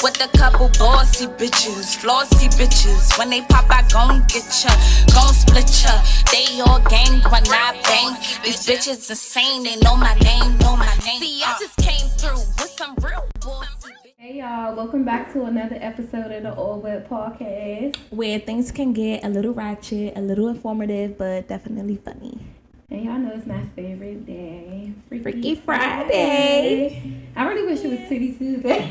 with a couple bossy bitches, flossy bitches. When they pop, I gon' get ya, gon' split ya. They all gang when I bang. These bitches insane, they know my name, know my name. See, I just came through with some real bossy. Hey y'all, welcome back to another episode of the All Wet Podcast, where things can get a little ratchet, a little informative, but definitely funny. And y'all know it's my favorite day, Freaky Friday. I really wish it was Titty Tuesday.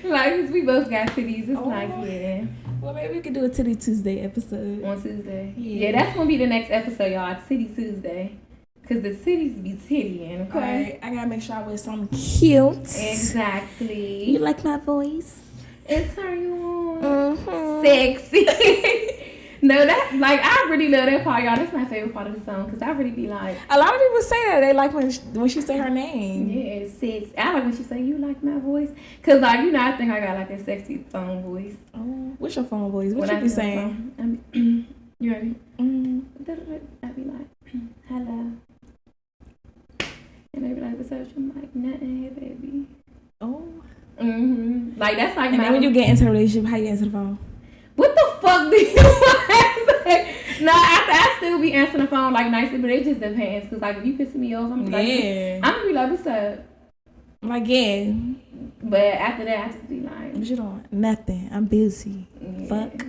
Like, 'cause we both got titties. It's like, yeah. Well, maybe we could do a Titty Tuesday episode. On Tuesday. Yeah, that's going to be the next episode, y'all. Titty Tuesday. Because the titties be tittying, okay? Alright, I gotta make sure I wear something cute. Exactly. You like my voice? It's her you on. Sexy. No, that, like, I really love that part, y'all. That's my favorite part of the song, because I really be like... A lot of people say that. They like when she say her name. Yeah, it's sexy. I like when she say, you like my voice? Because, like, you know, I think I got, like, a sexy phone voice. Oh, what's your phone voice? What you be saying? You ready? I be like, hello. And they be like, what's up? I'm like, nothing, hey, baby. Oh. Like, that's like... And then when you get into a relationship, how you answer the phone? What the fuck do you want to say? No, I still be answering the phone, like, nicely, but it just depends. Because, like, if you piss me off, I'm going to be like, what's up? Like, yeah. But after that, I just be like... What you doing? Nothing. I'm busy. Yeah. Fuck.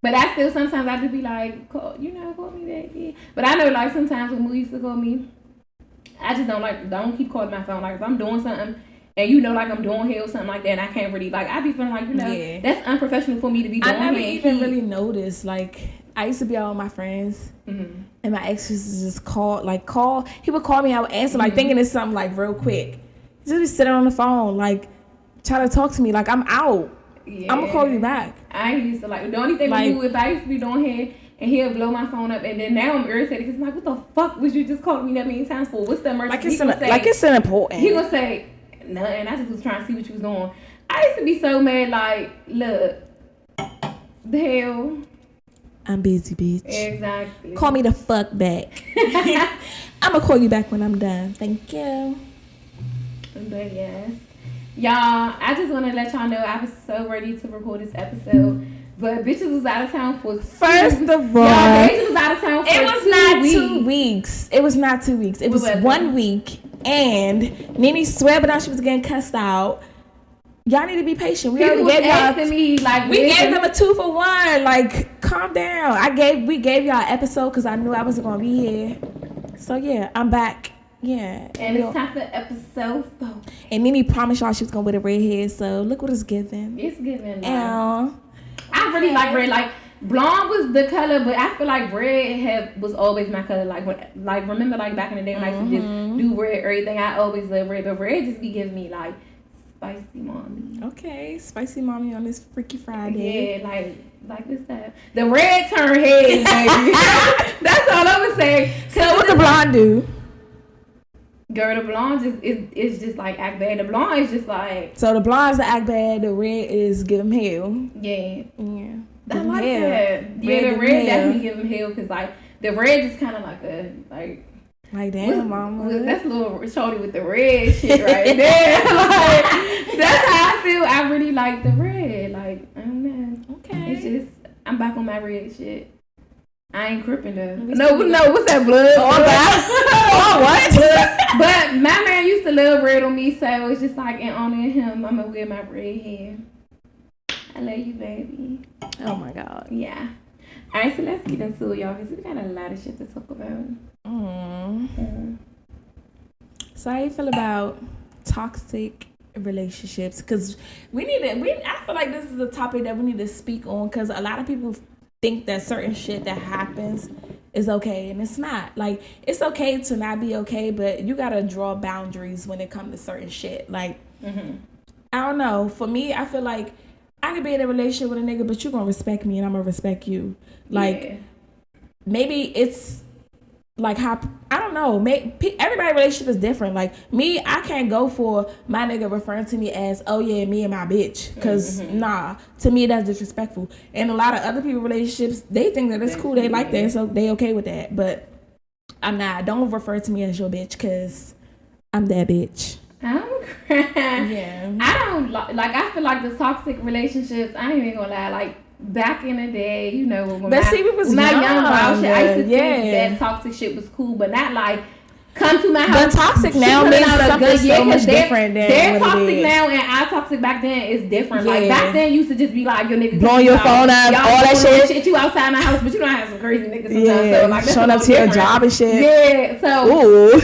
But I still, sometimes I just be like, call me back, yeah. But I know, like, sometimes when Moo used to call me, I just don't keep calling my phone. Like, if I'm doing something and you know, like, I'm doing hair or something like that and I can't really, like, I be feeling like, you know, that's unprofessional for me to be doing. I never even really noticed. Like, I used to be out with my friends and my ex used to just call. He would call me, I would answer, like, thinking it's something, like, real quick. He just be sitting on the phone, like, trying to talk to me, like, I'm out. Yeah. I'm gonna call you back. I used to, like, the only thing we do, if I used to be doing hair, and he'll blow my phone up, and then now I'm irritated because I'm like, what the fuck was you just calling me that many times for? What's the emergency? Like it's an important. He gonna say, nothing. I just was trying to see what you was doing. I used to be so mad, like, look, the hell. I'm busy, bitch. Exactly. Call me the fuck back. I'm gonna call you back when I'm done. Thank you. But yes. Y'all, I just want to let y'all know I was so ready to record this episode. But bitches was out of town for First of all, bitches was out of town for 2 weeks. It was not 2 weeks. It was not 2 weeks. It was 1 week. And NeeNee swear but now she was getting cussed out. Y'all need to be patient. We already gave y'all we gave them a 2 for 1. Like, calm down. We gave y'all an episode because I knew I wasn't gonna be here. So yeah, I'm back. Yeah. And it's time for episode 4. And NeeNee promised y'all she was gonna wear the red hair, so look what it's giving. It's giving. I really like red. Like, blonde was the color, but I feel like red was always my color. Like remember, like, back in the day when I used to just do red everything. I always loved red, but red just be giving me, like, spicy mommy. Okay, spicy mommy on this Freaky Friday. Yeah, like this stuff. The red turn heads, baby. That's all I'm gonna say. So what the blonde do? Girl, the blonde is just like act bad. The blonde is just like... So the blonde's the act bad, the red is give him hell. Yeah. Yeah. I like that. Yeah, the red definitely give him hell because, like, the red just kind of like a, like, damn, mama. That's a little shorty with the red shit right there. Like, that's how I feel. I really like the red. Like, I don't know. Okay. It's just, I'm back on my red shit. I ain't crippin' though. No, what's that, blood? Oh, what? But my man used to love red on me, so it's just like in honor of him, I'm gonna wear my red hair. I love you, baby. Oh my God. Yeah. Alright, so let's get into it, y'all, because we got a lot of shit to talk about. So how you feel about toxic relationships? Because I feel like this is a topic that we need to speak on, because a lot of people think that certain shit that happens is okay, and it's not. Like, it's okay to not be okay, but you gotta draw boundaries when it comes to certain shit. Like, I don't know. For me, I feel like I could be in a relationship with a nigga, but you gonna respect me and I'm gonna respect you. Like, maybe it's like how, I don't know, everybody's relationship is different. Like, me, I can't go for my nigga referring to me as, oh yeah, me and my bitch, because nah, to me that's disrespectful. And a lot of other people relationships, they think that it's cool, they like that, so they okay with that. But I'm not. Don't refer to me as your bitch, because I'm that bitch. I'm crying. Yeah. I don't like. I feel like the toxic relationships. I ain't even gonna lie. Like back in the day, you know, when but see, we was my young wild shit, I used to yeah. think that toxic shit was cool, but not like come to my house. But toxic now means something so much different than they're what toxic it is. now, and our toxic back then is different. Yeah. Like back then, used to just be like your niggas blowing your phone up, all that shit. You outside my house, but you don't have some crazy niggas sometimes. Yeah, So, like, that's showing up to your job and shit. Yeah, so ooh.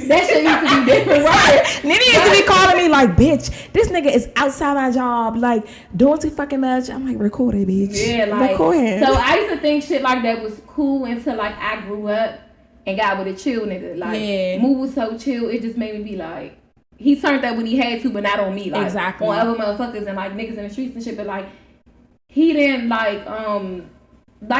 that shit used to be different, right? NeeNee used to be calling me like, bitch, this nigga is outside my job, like, doing too fucking much. I'm like, record it, bitch. Yeah, like, record him. So I used to think shit like that was cool until, like, I grew up and got with a chill nigga. Like, Moo was so chill, it just made me be like, he turned up when he had to, but not on me. Like, exactly. On other motherfuckers and, like, niggas in the streets and shit. But, like, he didn't, like,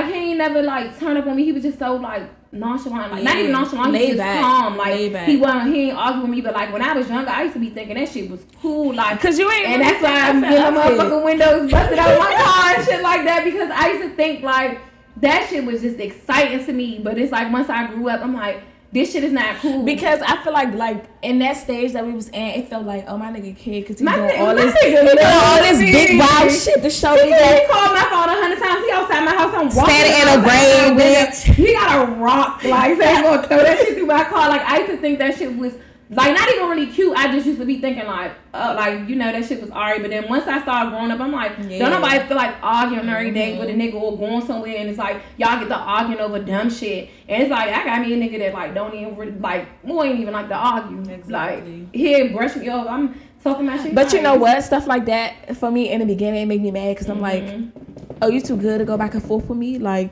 he ain't never, like, turn up on me. He was just so, like, nonchalant, like not even nonchalant, he was just calm, like he ain't argue with me. But like when I was younger, I used to be thinking that shit was cool, like cause you ain't, and that's why I'm getting my motherfucking windows busted out of my car and shit like that, because I used to think like that shit was just exciting to me. But it's like once I grew up, I'm like, this shit is not cool. Because I feel like in that stage that we was in, it felt like, oh, my nigga kid, because he doing all this big wild shit to show me that. He called my phone 100 times. He outside my house. I'm walking. Standing in a rain, bitch. He got a rock. Like, so he's going to throw that shit through my car. Like, I used to think that shit was, like, not even really cute. I just used to be thinking, like, you know, that shit was alright. But then once I started growing up, I'm like, don't nobody feel like arguing every day with a nigga or going somewhere. And it's like, y'all get to arguing over dumb shit. And it's like, I got me a nigga that, like, don't even really, like, more ain't even like to argue. Exactly. Like, he brush me off. I'm talking my shit. But you know what? Stuff like that, for me, in the beginning, it made me mad. Because I'm like, oh, you too good to go back and forth with me? Like,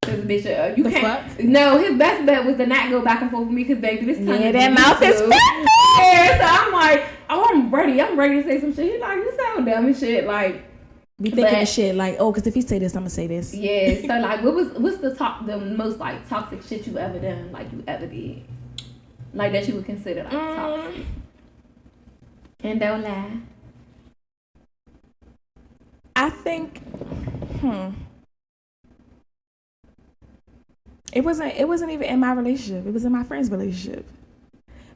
cause bitch, you the can't. Fuck? No, his best bet was to not go back and forth with me, cause baby, this time that mouth is fat. Yeah, so I'm like, oh, I'm ready to say some shit. He's like, you sound dumb and shit, like. Be thinking of shit like, oh, cause if he say this, I'm gonna say this. Yeah. So like, what's the most like toxic shit you ever done? Like you ever did? Like that you would consider like toxic? And don't lie. I think, It wasn't even in my relationship. It was in my friend's relationship.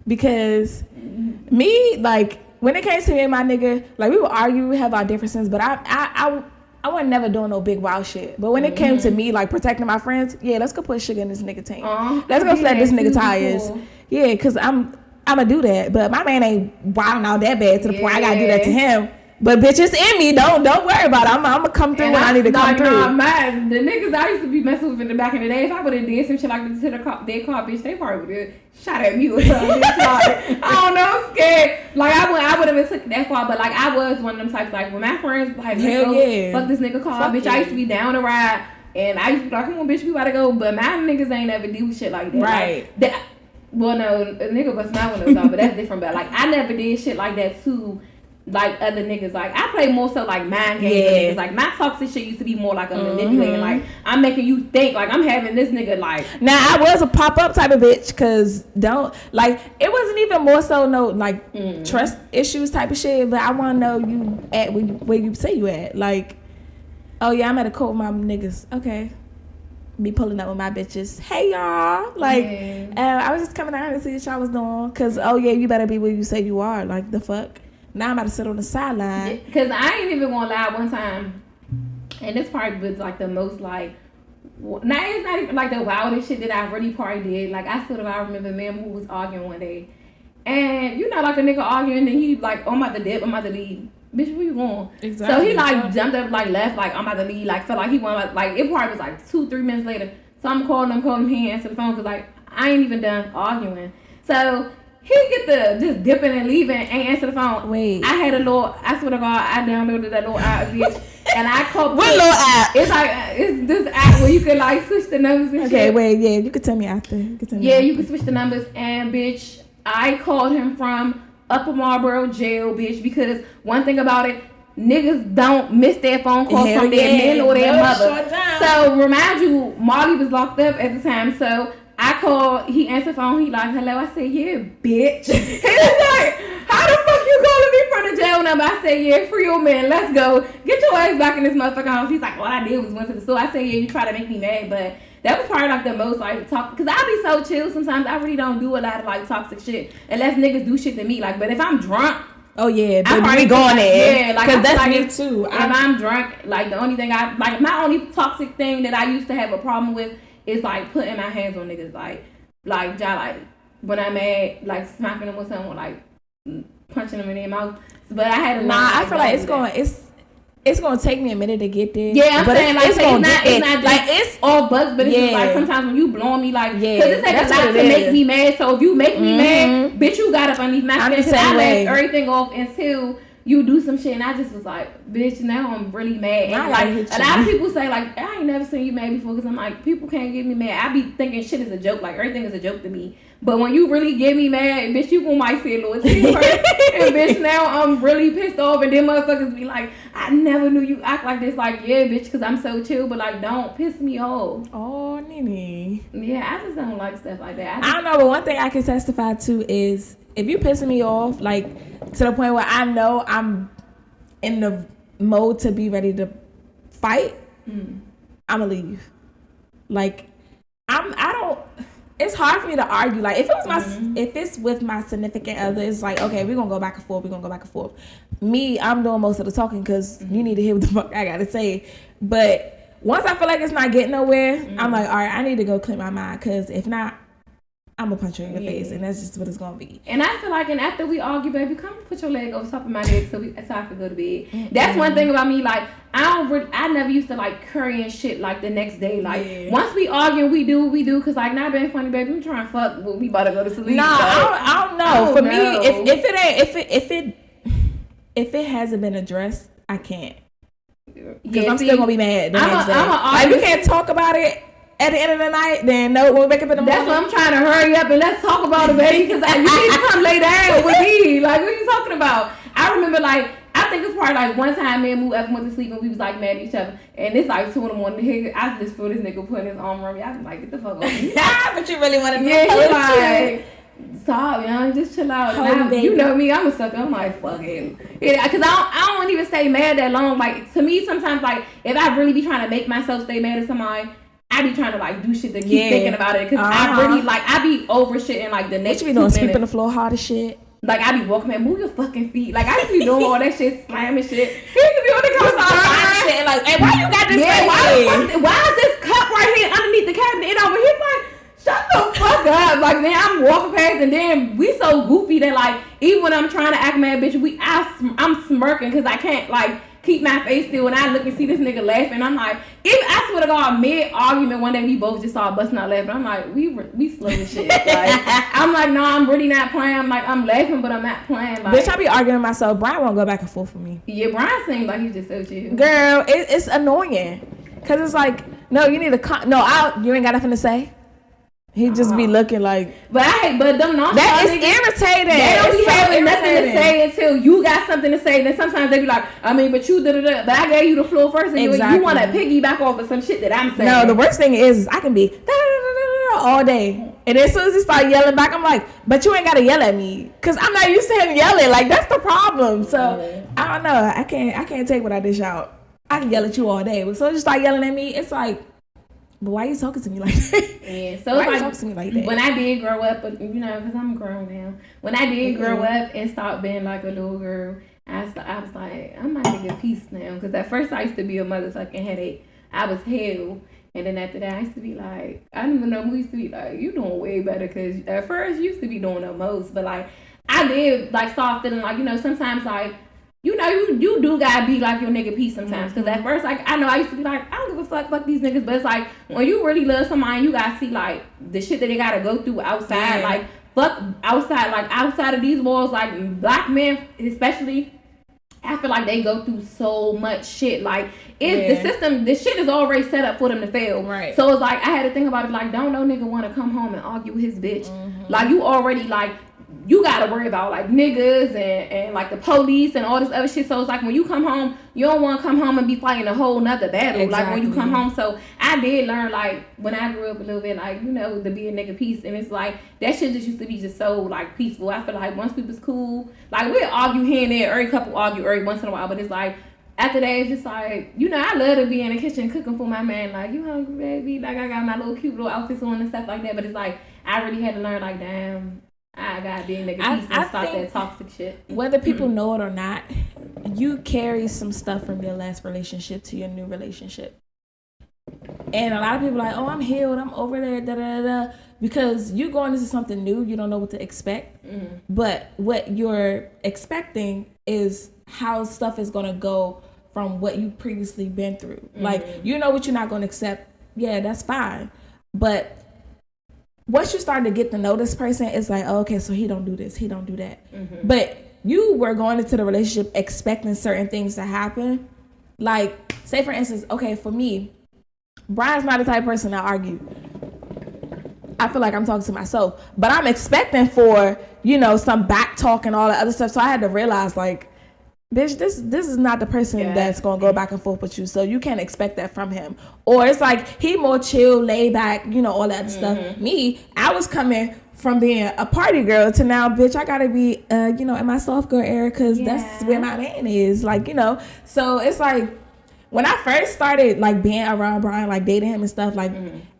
Because me, like, when it came to me and my nigga, like, we would argue, we have our differences, but I wasn't never doing no big wild shit. But when it came to me, like, protecting my friends, yeah, let's go put sugar in this nigga tank. Let's go flat this nigga tires. Cool. Yeah, because I'm going to do that. But my man ain't wilding out that bad to the point I got to do that to him. But bitch, it's in me. Don't worry about it. I'm gonna come through when I need to come through. The niggas I used to be messing with in the back in the day, if I would have did some shit like this to their car, bitch, they probably would have shot at me or something. Like, I don't know, I'm scared. Like I would have been took that far, but like I was one of them types. Like when my friends like, fuck this nigga car, bitch. Yeah. I used to be down the ride, and I used to be like, come on, bitch, we gotta go. But my niggas ain't ever do shit like that. Right. Like, well, no, a nigga was not one of those, but that's different. But like I never did shit like that too. Like other niggas, like I play more so like mind games with niggas. Like my toxic shit used to be more like a manipulating. Like I'm making you think like I'm having this nigga like. Now I was a pop up type of bitch, cause don't like it wasn't even more so no like trust issues type of shit. But I want to know you at where you say you at. Like, oh yeah, I'm at a court with my niggas. Okay. Be pulling up with my bitches. Hey y'all, like, I was just coming out here to see what y'all was doing. Cause oh yeah, you better be where you say you are. Like the fuck. Now I'm about to sit on the sideline. Cause I ain't even gonna lie. One time, and this part was like the most like, now it's not even like the wildest shit that I really probably did. Like I still I remember me and who was arguing one day, and you know like a nigga arguing, and he like, oh, I'm about to dip, I'm about to leave. Bitch, where you going? Exactly. So he like jumped up, like left, like I'm about to leave, like felt like he wanted, like it probably was like 2-3 minutes later. So I'm calling him, he answered the phone because like I ain't even done arguing. So he get the just dipping and leaving, ain't answer the phone. Wait. I had a little, I swear to God, I downloaded that little app, bitch. And I called. What little app? It's like, it's this app where you can like switch the numbers and shit. Okay, wait, yeah, you can tell me after. You can switch the numbers. And bitch, I called him from Upper Marlboro jail, bitch, because one thing about it, niggas don't miss their phone calls from their men or their mother. So remind you, Marley was locked up at the time, so I called, he answered the phone, he like, hello, I said, yeah, bitch. He was like, how the fuck you calling me from the jail number? I said, yeah, free your man, let's go. Get your ass back in this motherfucking house. He's like, all I did was went to the store. I said, yeah, you try to make me mad, but that was probably like the most like talk, cause I be so chill sometimes. I really don't do a lot of like toxic shit unless niggas do shit to me. Like, but if I'm drunk Oh yeah, I'm we going there. Yeah, like because that's like me too. If I'm drunk, like the only thing my only toxic thing that I used to have a problem with is like putting my hands on niggas, like when I'm mad, like smacking them with something, like punching them in their mouth. But I had to learn. I feel like it's gonna take me a minute to get there. Yeah, I'm saying like it's not like it's all bugs, but it's just like sometimes when you blowing me like, yeah, because it takes a lot to make me mad. So if you make me mad, bitch, you got up underneath my skin, because I left everything off until you do some shit, and I just was like, bitch, now I'm really mad. And like a lot of people say like, I ain't never seen you mad before, because I'm like, people can't get me mad. I be thinking shit is a joke, like everything is a joke to me. But when you really get me mad, bitch, you might see a little tear. And bitch, now I'm really pissed off, and then motherfuckers be like, I never knew you act like this. Like, yeah, bitch, because I'm so chill, but like, don't piss me off. Oh, NeeNee. Yeah, I just don't like stuff like that. I don't know, but one thing I can testify to is if you pissing me off, like to the point where I know I'm in the mode to be ready to fight, I'ma leave. Like, I don't. It's hard for me to argue. Like, if it was if it's with my significant other, it's like, okay, we're gonna go back and forth. Me, I'm doing most of the talking because you need to hear what the fuck I gotta say. But once I feel like it's not getting nowhere, I'm like, all right, I need to go clear my mind, because if not, I'm gonna punch you in your face, and that's just what it's gonna be. And I feel like, and after we argue, baby, come put your leg over top of my neck so I can go to bed. That's one thing about me. Like, I never used to like curry and shit like the next day. Like, once we argue, we do what we do. Cause like, not being funny, baby, we trying to fuck, but we about to go to sleep. Nah, I don't know. For me, if it hasn't been addressed, I can't. Because I'm still gonna be mad the next day. Like, we can't talk about it at the end of the night, then no, when we wake up in the morning. That's why I'm trying to hurry up and let's talk about it, baby. Because you need to come lay down with me. Like, what are you talking about? I remember, like, I think it's probably like one time me and Moo ever went to sleep and we was like mad at each other. And it's like 2 a.m. I just feel this nigga putting his arm around me. I was like, get the fuck off me. But you really want to be like, stop, young, just chill out. Now, you know me, I'm a sucker. I'm like, fuck it. Yeah, because I don't even stay mad that long. Like, to me, sometimes, like, if I really be trying to make myself stay mad at somebody, I be trying to like do shit to keep thinking about it, because I really like, I be over shit in like the next 2 minutes. What you be doing, sweeping the floor hard as shit? Like, I be walking, man, move your fucking feet. Like, I used to be doing all that shit, slamming shit. He used to be on the couch shit, like, hey, why you got this? Why is this cup right here underneath the cabinet? And over here, like, shut the fuck up. Like, then I'm walking past, and then we so goofy that like, even when I'm trying to act mad, bitch, I'm smirking because I can't like keep my face still. When I look and see this nigga laughing, I'm like, I swear to God, mid argument one day we both just started busting out laughing. I'm like, we slow as shit. Like, I'm like, no, I'm really not playing. I'm like, I'm laughing, but I'm not playing. Like, bitch, I be arguing with myself. Brian won't go back and forth with me. Yeah, Brian seems like he's just so chill. Girl, it's annoying, cause it's like, no, you need to you ain't got nothing to say. He just be looking like, but them nonchalant that is niggas, irritating. They don't be having nothing to irritating. say until you got something to say. Then sometimes they be like, I mean, but you da-da-da. But I gave you the floor first, and you want to piggyback off of some shit that I'm saying. No, the worst thing is I can be da-da-da-da-da all day, and as soon as he start yelling back, I'm like, but you ain't gotta yell at me, cause I'm not used to him yelling. Like, that's the problem. So I don't know. I can't take what I dish out. I can yell at you all day, but so as you start yelling at me, it's like, but why are you talking to me like that? Yeah, so why are you talking to me like that? When I did grow up, but you know, because I'm grown now. When I did grow up and start being like a little girl, I was like, I'm not gonna get peace now. Because at first I used to be a mother sucking headache. I was hell. And then after that, I used to be like, I don't even know who used to be like, you doing way better. Because at first you used to be doing the most. But like, I did like start feeling like, you know, sometimes like, you know, you do gotta be like your nigga peace sometimes. Because at first, like, I know I used to be like, I don't give a fuck these niggas. But it's like, when you really love somebody, you gotta see like the shit that they gotta go through outside. Like, fuck outside. Like, outside of these walls, like, black men especially, I feel like they go through so much shit. Like, the system, the shit is already set up for them to fail. Right. So it's like, I had to think about it, like, don't no nigga want to come home and argue with his bitch. Like, you already, like, you gotta worry about like niggas and like the police and all this other shit. So it's like, when you come home, you don't want to come home and be fighting a whole nother battle. Exactly. Like, when you come home. So I did learn, like, when I grew up a little bit, like, you know, to be a nigga peace. And it's like, that shit just used to be just so like peaceful. I feel like once we was cool, like, we'll argue here and there, every couple argue every once in a while, but it's like, after that, it's just like, you know, I love to be in the kitchen cooking for my man. Like, you hungry, baby? Like, I got my little cute little outfits on and stuff like that. But it's like, I really had to learn, like, damn, I gotta be a nigga peace and stop that toxic shit. Whether people know it or not, you carry some stuff from your last relationship to your new relationship. And a lot of people are like, oh, I'm healed, I'm over there, da da da. Because you going into something new, you don't know what to expect. Mm-hmm. But what you're expecting is how stuff is gonna go from what you've previously been through. Mm-hmm. Like, you know what you're not gonna accept. Yeah, that's fine. But once you start to get to know this person, it's like, oh, okay, so he don't do this, he don't do that. Mm-hmm. But you were going into the relationship expecting certain things to happen. Like, say for instance, okay, for me, Brian's not the type of person to argue. I feel like I'm talking to myself, but I'm expecting for, some back talk and all that other stuff. So I had to realize, like, bitch, this is not the person that's gonna go back and forth with you. So you can't expect that from him. Or it's like he more chill, laid back, all that other stuff. Me, I was coming from being a party girl to now, bitch, I gotta be, in my soft girl era, because that's where my man is. Like, so it's like, when I first started, like, being around Brian, like, dating him and stuff, like,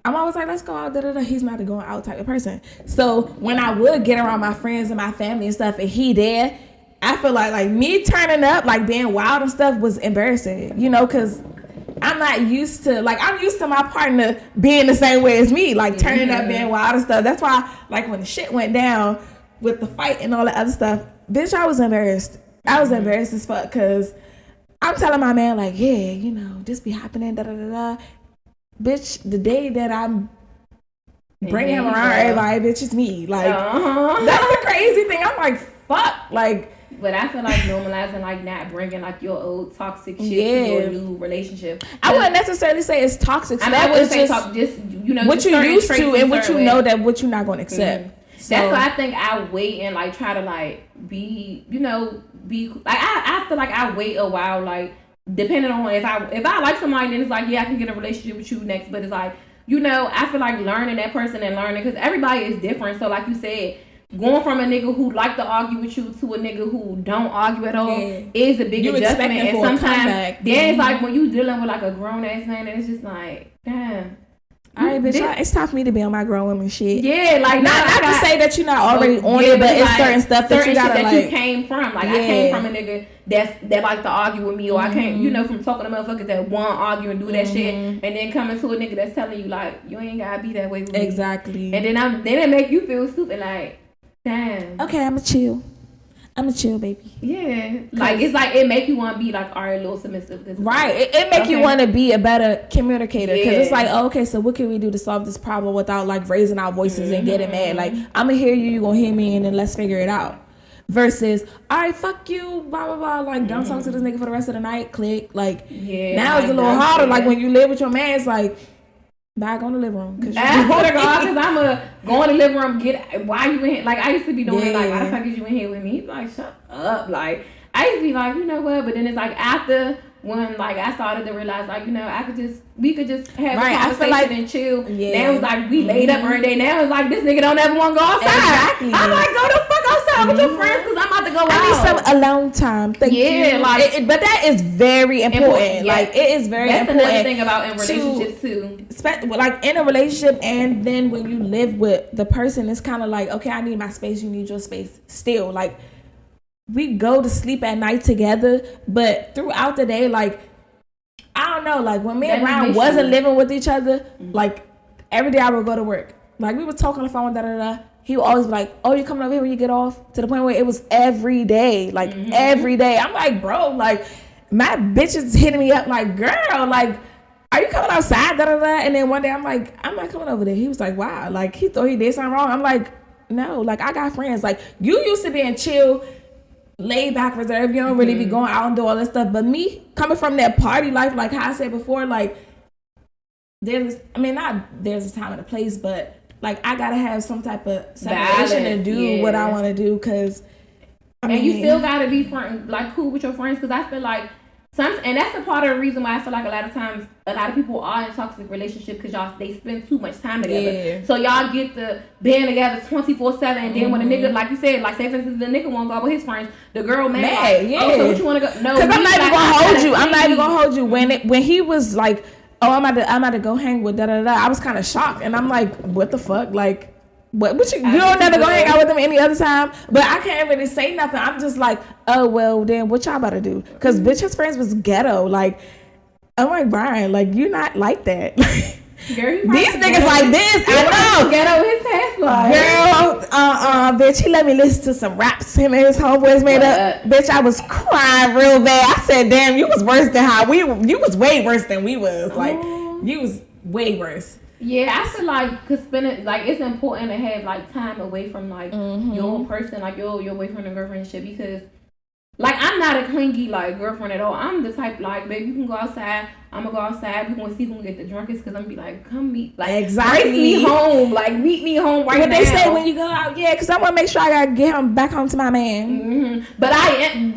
I'm always like, let's go out, da-da-da. He's not a going out type of person. So when I would get around my friends and my family and stuff, and he there, I feel like me turning up, like, being wild and stuff was embarrassing, because I'm not used to, like, I'm used to my partner being the same way as me, like, turning up, being wild and stuff. That's why, like, when the shit went down with the fight and all that other stuff, bitch, I was embarrassed. I was embarrassed as fuck, because I'm telling my man, like, yeah, this be happening, da-da-da-da. Bitch, the day that I'm bringing him around everybody, bitch, it's me. Like, that's the crazy thing. I'm like, fuck. Like, but I feel like normalizing, like, not bringing, like, your old toxic shit to your new relationship. I wouldn't necessarily say it's toxic. I mean, I wouldn't say just, what you used to and what you know that what you're not going to accept. Mm-hmm. So, that's why I think I wait and, like, try to, like, be, like, I feel like I wait a while, like, depending on if I like somebody, then it's like, yeah, I can get a relationship with you next. But it's like, I feel like learning that person and learning, because everybody is different. So like you said, going from a nigga who like to argue with you to a nigga who don't argue at all is a big adjustment. And sometimes then it's like when you dealing with like a grown ass man, and it's just like, damn. All right, bitch, it's time for me to be on my grown woman shit. Yeah, like not to say that you're not already on it, but it's like certain stuff that you gotta that you came from. Like I came from a nigga that like to argue with me, or I came, from talking to motherfuckers that want to argue and do that shit, and then coming to a nigga that's telling you like you ain't gotta be that way with me. Exactly. And then it make you feel stupid, like, damn. Okay, I'ma chill, baby. Yeah, like it's like it make you want to be like, all right, a little submissive. Right, it make you want to be a better communicator, because it's like, oh, okay, so what can we do to solve this problem without like raising our voices and getting mad? Like, I'm gonna hear you gonna hear me, and then let's figure it out. Versus, all right, fuck you, blah blah blah. Like, don't talk to this nigga for the rest of the night. Click. Like, now it's a little harder. Like when you live with your man, it's like, back on the living room. Because I'm going to the living room, why you in here? Like, I used to be doing like, why the fuck is you in here with me? Like, shut up. Like, I used to be like, you know what? But then it's like, after when, like, I started to realize, like, we could just have a conversation and chill. Yeah. Now it's like, we laid up every day. Now it's like, this nigga don't ever want to go outside. Exactly. I'm like, go the fuck outside with your friends, because I'm about to go out. I need some alone time. Thank you. Like, but that is very important. Like, it is very important. That's another thing about in relationships, too. Like, in a relationship, and then when you live with the person, it's kind of like, okay, I need my space, you need your space still. Like, we go to sleep at night together, but throughout the day, like, I don't know, like, when me and Ryan wasn't living with each other, like, every day I would go to work. Like, we would talk on the phone, da-da-da. He would always be like, oh, you coming over here when you get off? To the point where it was every day. Like, every day. I'm like, bro, like, my bitch is hitting me up like, girl, like, are you coming outside, da-da-da? And then one day I'm like, I'm not coming over there. He was like, wow. Like, he thought he did something wrong. I'm like, no, like, I got friends. Like, you used to being chill, laid back, reserved. You don't really be going out and do all this stuff. But me, coming from that party life, like how I said before, like, there's a time and a place, but like, I gotta have some type of separation to do what I want to do, because and you still gotta be like cool with your friends, because I feel like and that's a part of the reason why I feel like a lot of times a lot of people are in toxic relationships, because they spend too much time together. So y'all get the being together 24/7, and then when a nigga, like you said, like say for instance, the nigga won't go with his friends, the girl mad. Like, oh, so what you want to go? No, because I'm not even gonna hold you. I'm not even gonna hold you. When he was like, oh, I'm about to go hang with da da da, I was kind of shocked, and I'm like, what the fuck, like. What you don't never go hang out with them any other time? But I can't really say nothing. I'm just like, oh well, then what y'all about to do? Because bitch, his friends was ghetto. Like, I'm like, Brian, like you not like that. Girl, these niggas like this. I know. Ghetto his past life. Girl, bitch, he let me listen to some raps him and his homeboys made up. Bitch, I was crying real bad. I said, damn, you was worse than you was way worse than we was. Like, you was way worse. Yeah, I feel like cause spending like it's important to have like time away from like your person, like your boyfriend and girlfriend shit, because like I'm not a clingy like girlfriend at all. I'm the type like, baby, you can go outside. I'm gonna go outside. We gonna see who can get the drunkest. Cause I'm gonna be like, come meet, like exactly. Meet me home, like meet me home right now. What they say when you go out, yeah, cause I wanna make sure I gotta get him back home to my man. But I am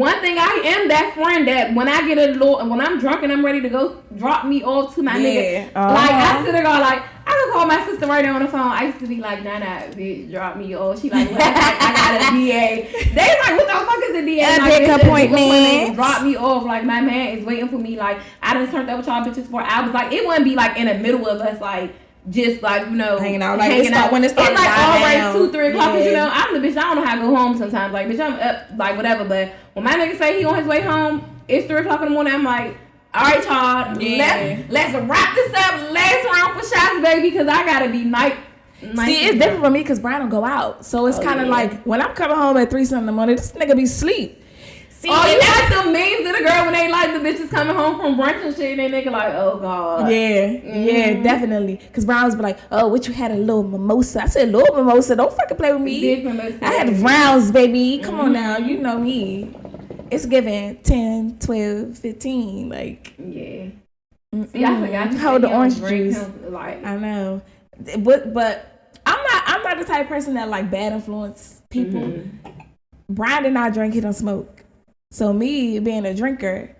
that friend that when I get when I'm drunk and I'm ready to go, drop me off to my nigga. Like I sit there go like. I could call my sister right there on the phone. I used to be like, nah, bitch, drop me off. She like, well, I got a DA. They like, what the fuck is a DA? Like, appointment. Drop me off. Like, my man is waiting for me. Like, I done turned up with y'all bitches for hours. Like, it wouldn't be like in the middle of us, like, just like, you know, hanging out. Like, when it starts it's like already 2, 3 o'clock. Cause, you know, I'm the bitch. I don't know how to go home sometimes. Like, bitch, I'm up, like, whatever. But when my nigga say he on his way home, it's 3 o'clock in the morning. I'm like, all right, y'all. Let's wrap this up. Last round for shots, baby, because I gotta be night. See, it's different for me because Brian don't go out, so it's kind of like when I'm coming home at 3 something in the morning, this nigga be asleep. See, you got some memes of the girl when they like the bitches coming home from brunch and shit, and they nigga like, oh god. Yeah, definitely. Because Brian was like, oh, what you had a little mimosa? I said, little mimosa? Don't fucking play with me. Big mimosa. I had rounds, baby. Come on now, you know me. It's giving 10, 12, 15, like. Yeah. See, I forgot. Hold the orange juice. Like, I know, but I'm not the type of person that like bad influence people. Brian did not drink, he don't smoke. So me being a drinker,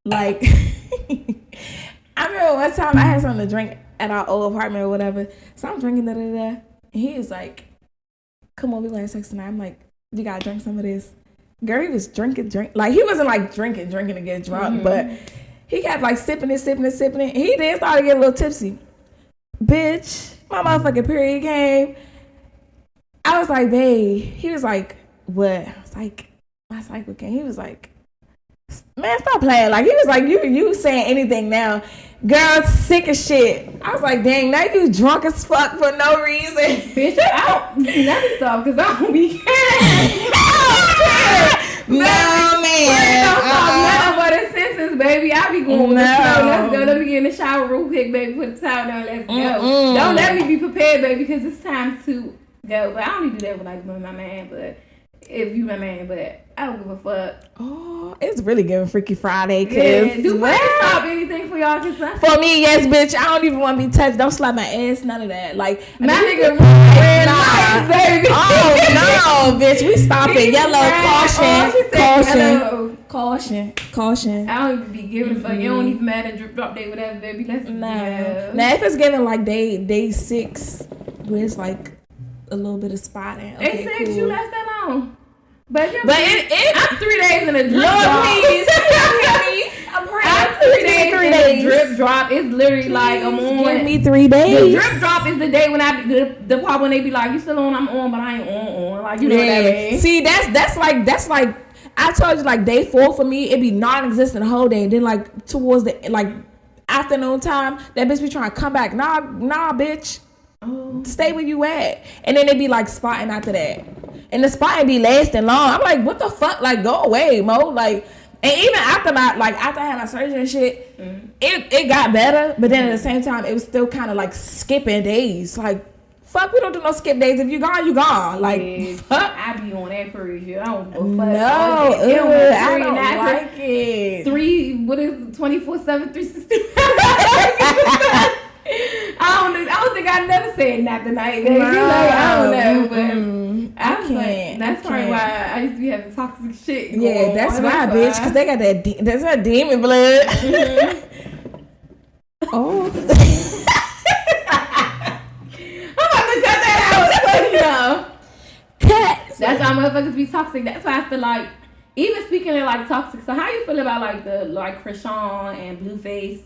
like, I remember one time I had something to drink at our old apartment or whatever. So I'm drinking and he was like, "Come on, we gonna have sex tonight." I'm like, "You gotta drink some of this." Girl, he was drinking. Like, he wasn't like drinking to get drunk, but he kept like sipping it. He then started to get a little tipsy. Bitch, my motherfucking period came. I was like, babe. He was like, what? I was like, my cycle came. He was like, man, stop playing. Like, he was like, you saying anything now. Girl, sick as shit. I was like, dang, now you drunk as fuck for no reason. Bitch, let me stop, because I don't be caring. No, man. None but the senses, baby. I be going with the flow. Let's go. Let me get in the shower real quick, baby. Put the towel down. Let's go. Don't let me be prepared, baby, because it's time to go. But I don't even do that with like my man. But if you my man, but I don't give a fuck. Oh, it's really giving Freaky Friday. Do I stop anything for y'all? For me, yes, bitch. I don't even want to be touched. Don't slap my ass. None of that. Like, my nigga, nah. Baby. Oh no, bitch. We stop it. Yellow. Caution. I don't even be giving a fuck. You don't even matter. Drop day, whatever, baby. Let's Now if it's giving like day 6, where it's like a little bit of spotting. Okay, day 6, cool. you last that long. But I'm 3 days in a drip Lord, drop. Please. I'm 3 days in a drip drop. It's literally like I'm on. Give me 3 days. The drip drop is the day when the part when they be like, you still on? I'm on, but I ain't on. Like, you know what I mean? See, that's like I told you, like day 4 for me, it be non-existent the whole day. And then like towards the like afternoon time, that bitch be trying to come back. Nah, bitch. Oh. Stay where you at. And then they be like spotting after that. And the spotting be lasting long. I'm like, what the fuck? Like, go away, Mo. Like, and even after I had my surgery and shit, it got better. But then at the same time, it was still kind of like skipping days. Like, fuck, we don't do no skip days. If you gone, you gone. Like, fuck. I be on that cruise. I don't give a fuck. No, I don't like it. 24/7, 360. I don't think I never said not tonight, baby. No. Like, I don't know, but I can't. That's probably why I used to be having toxic shit. Yeah, that's why, bitch, because they got that's that demon blood. Oh. I'm about to cut that out. Funny though. Cut. That's why motherfuckers be toxic. That's why I feel like, even speaking of like toxic, so how you feel about like the like Krishan and Blueface?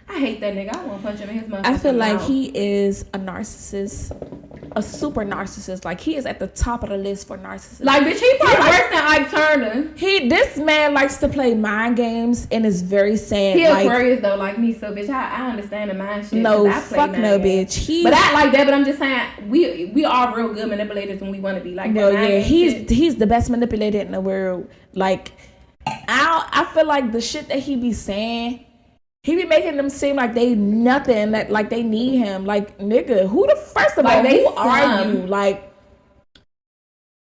I hate that nigga. I want to punch him in his mouth. I feel like he is a narcissist, a super narcissist. Like, he is at the top of the list for narcissists. Like, bitch, he probably worse than Ike Turner. This man likes to play mind games and is very sad. He like, Aquarius though, like me. So, bitch, I understand the mind shit. No, I play fuck no, games. bitch. But I like that. But I'm just saying, we are real good manipulators when we want to be. Like, well, yeah, he's the best manipulator in the world. Like, I feel like the shit that he be saying, he be making them seem like they nothing, that like they need him. Like, nigga, first of all, who are you? Like,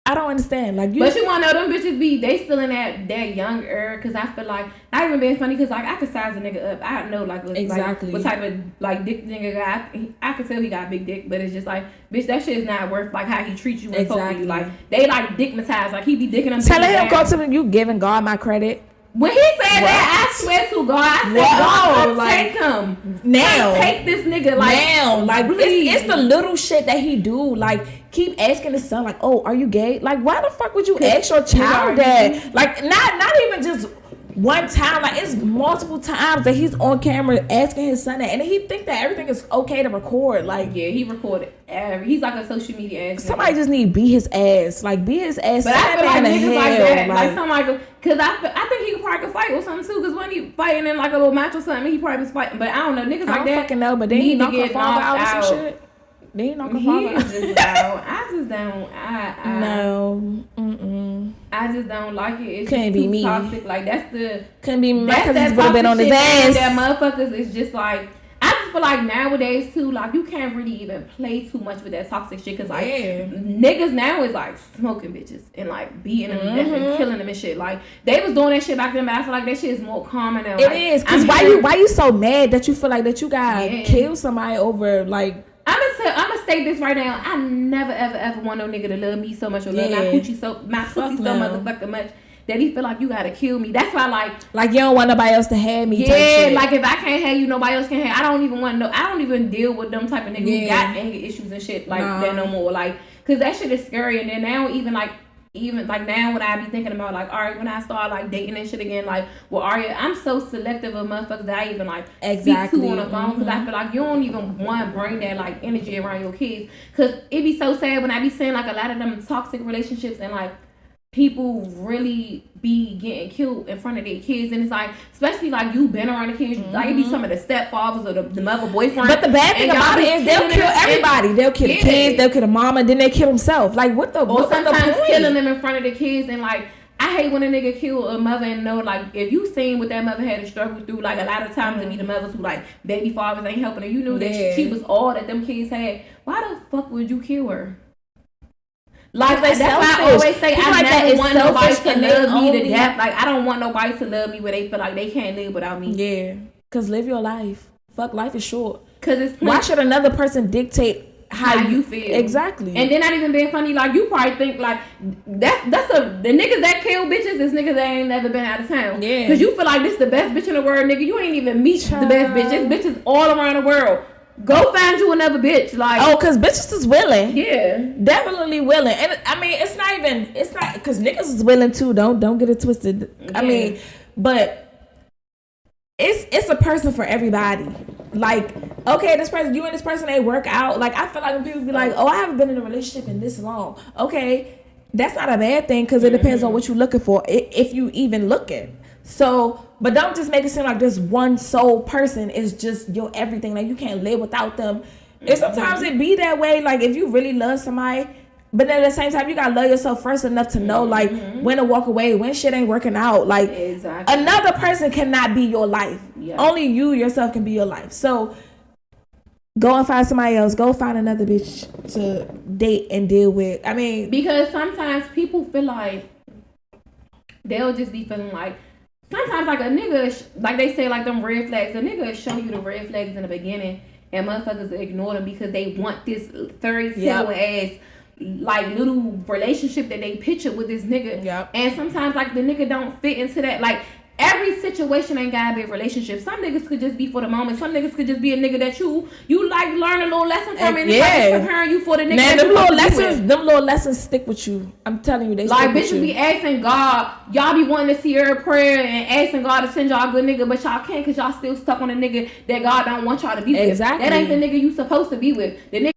I don't understand. Like, but you want to know them bitches they still in that young era, because I feel like, not even being funny, because like I could size a nigga up. I know like exactly what type of like dick nigga got. I could tell he got a big dick, but it's just like, bitch, that shit is not worth like how he treats you and talk to you. Like, they like dickmatized. Like, he be dicking them. Telling him go to you, giving God my credit. When he said that, I swear to God, I said, God, like, take him now. Take this nigga, like, now, like, it's the little shit that he do. Like, keep asking his son, like, oh, are you gay? Like, why the fuck would you ask your child that? Like, not even just one time. Like, it's multiple times that he's on camera asking his son that, and he think that everything is okay to record. Like, yeah, he recorded. He's like a social media ass. Somebody just need to beat his ass. Like, beat his ass. But I feel like niggas like that, like somebody, because I think he probably could fight or something too. Because when he fighting in like a little match or something, he probably was fighting. But I don't know, niggas like that. I don't fucking know, but they need to get knocked out or some shit. They ain't not gonna follow. I just don't. No. I just don't like it. It's couldn't be me. Toxic. Like, that's the. Couldn't be me. Because it's would have been on his ass. That motherfuckers is just like. I just feel like nowadays too, like, you can't really even play too much with that toxic shit, because like niggas now is like smoking bitches and like beating them and killing them and shit. Like, they was doing that shit back then, but I feel like that shit is more common now. It is. Because why you so mad that you feel like that you gotta kill somebody over like. I'm gonna state this right now. I never ever want no nigga to love me so much or love my pussy so motherfucking much that he feel like you gotta kill me. That's why like you don't want nobody else to have me. Yeah, like if I can't have you, nobody else can have. I don't even deal with them type of niggas who got anger issues and shit like that no more. Like, cause that shit is scary. And then now even like now what I be thinking about, like, all right, when I start like dating and shit again, like, well, Aria, I'm so selective of motherfuckers that I even like speak to on the phone, because I feel like you don't even want to bring that like energy around your kids, because it be so sad when I be seeing like a lot of them toxic relationships and like people really be getting killed in front of their kids, and it's like, especially like you been around the kids, like it be some of the stepfathers or the mother boyfriend. But the bad thing about it is they'll kill everybody. They'll kill the kids, they'll kill the mama, then they kill themselves. Like, what the? Or sometimes killing them in front of the kids, and like, I hate when a nigga kill a mother and know, like, if you seen what that mother had to struggle through, like a lot of times it be the mothers who like baby fathers ain't helping her. You knew that she was all that them kids had. Why the fuck would you kill her? Like, that's why I always say I never want nobody to love me to death. Like, I don't want nobody to love me where they feel like they can't live without me. Yeah, cause live your life. Fuck, life is short. Cause why should another person dictate how you feel? Exactly. And then not even being funny, like, you probably think like the niggas that kill bitches is niggas that ain't never been out of town. Yeah. Cause you feel like this the best bitch in the world, nigga. You ain't even meet the best bitches. Bitches all around the world. Go find you another bitch. Like, cause bitches is willing. Yeah, definitely willing. And I mean, it's not cause niggas is willing too. Don't get it twisted. Yeah. I mean, but it's a person for everybody. Like, okay, you and this person ain't work out. Like, I feel like when people be like, oh, I haven't been in a relationship in this long. Okay, that's not a bad thing, because it depends on what you're looking for, if you even looking. So, but don't just make it seem like this one sole person is just your everything. Like, you can't live without them. And sometimes it be that way. Like, if you really love somebody, but then at the same time, you gotta love yourself first enough to know, like, when to walk away, when shit ain't working out. Like, another person cannot be your life. Only you yourself can be your life. So, go and find somebody else. Go find another bitch to date and deal with. I mean, because sometimes people feel like they'll just be feeling like, sometimes like a nigga, like they say, like them red flags, a nigga show you the red flags in the beginning and motherfuckers ignore them because they want this fairy tale ass like little relationship that they picture with this nigga. And sometimes like the nigga don't fit into that. Like, every situation ain't gotta be a relationship. Some niggas could just be for the moment. Some niggas could just be a nigga that you like learn a little lesson from, and it's preparing you for the nigga. Man, them little lessons stick with you. I'm telling you, they like stick with bitches you. be asking God, y'all be wanting to see her prayer and asking God to send y'all a good nigga, but y'all can't because y'all still stuck on a nigga that God don't want y'all to be with. That ain't the nigga you supposed to be with. The nigga.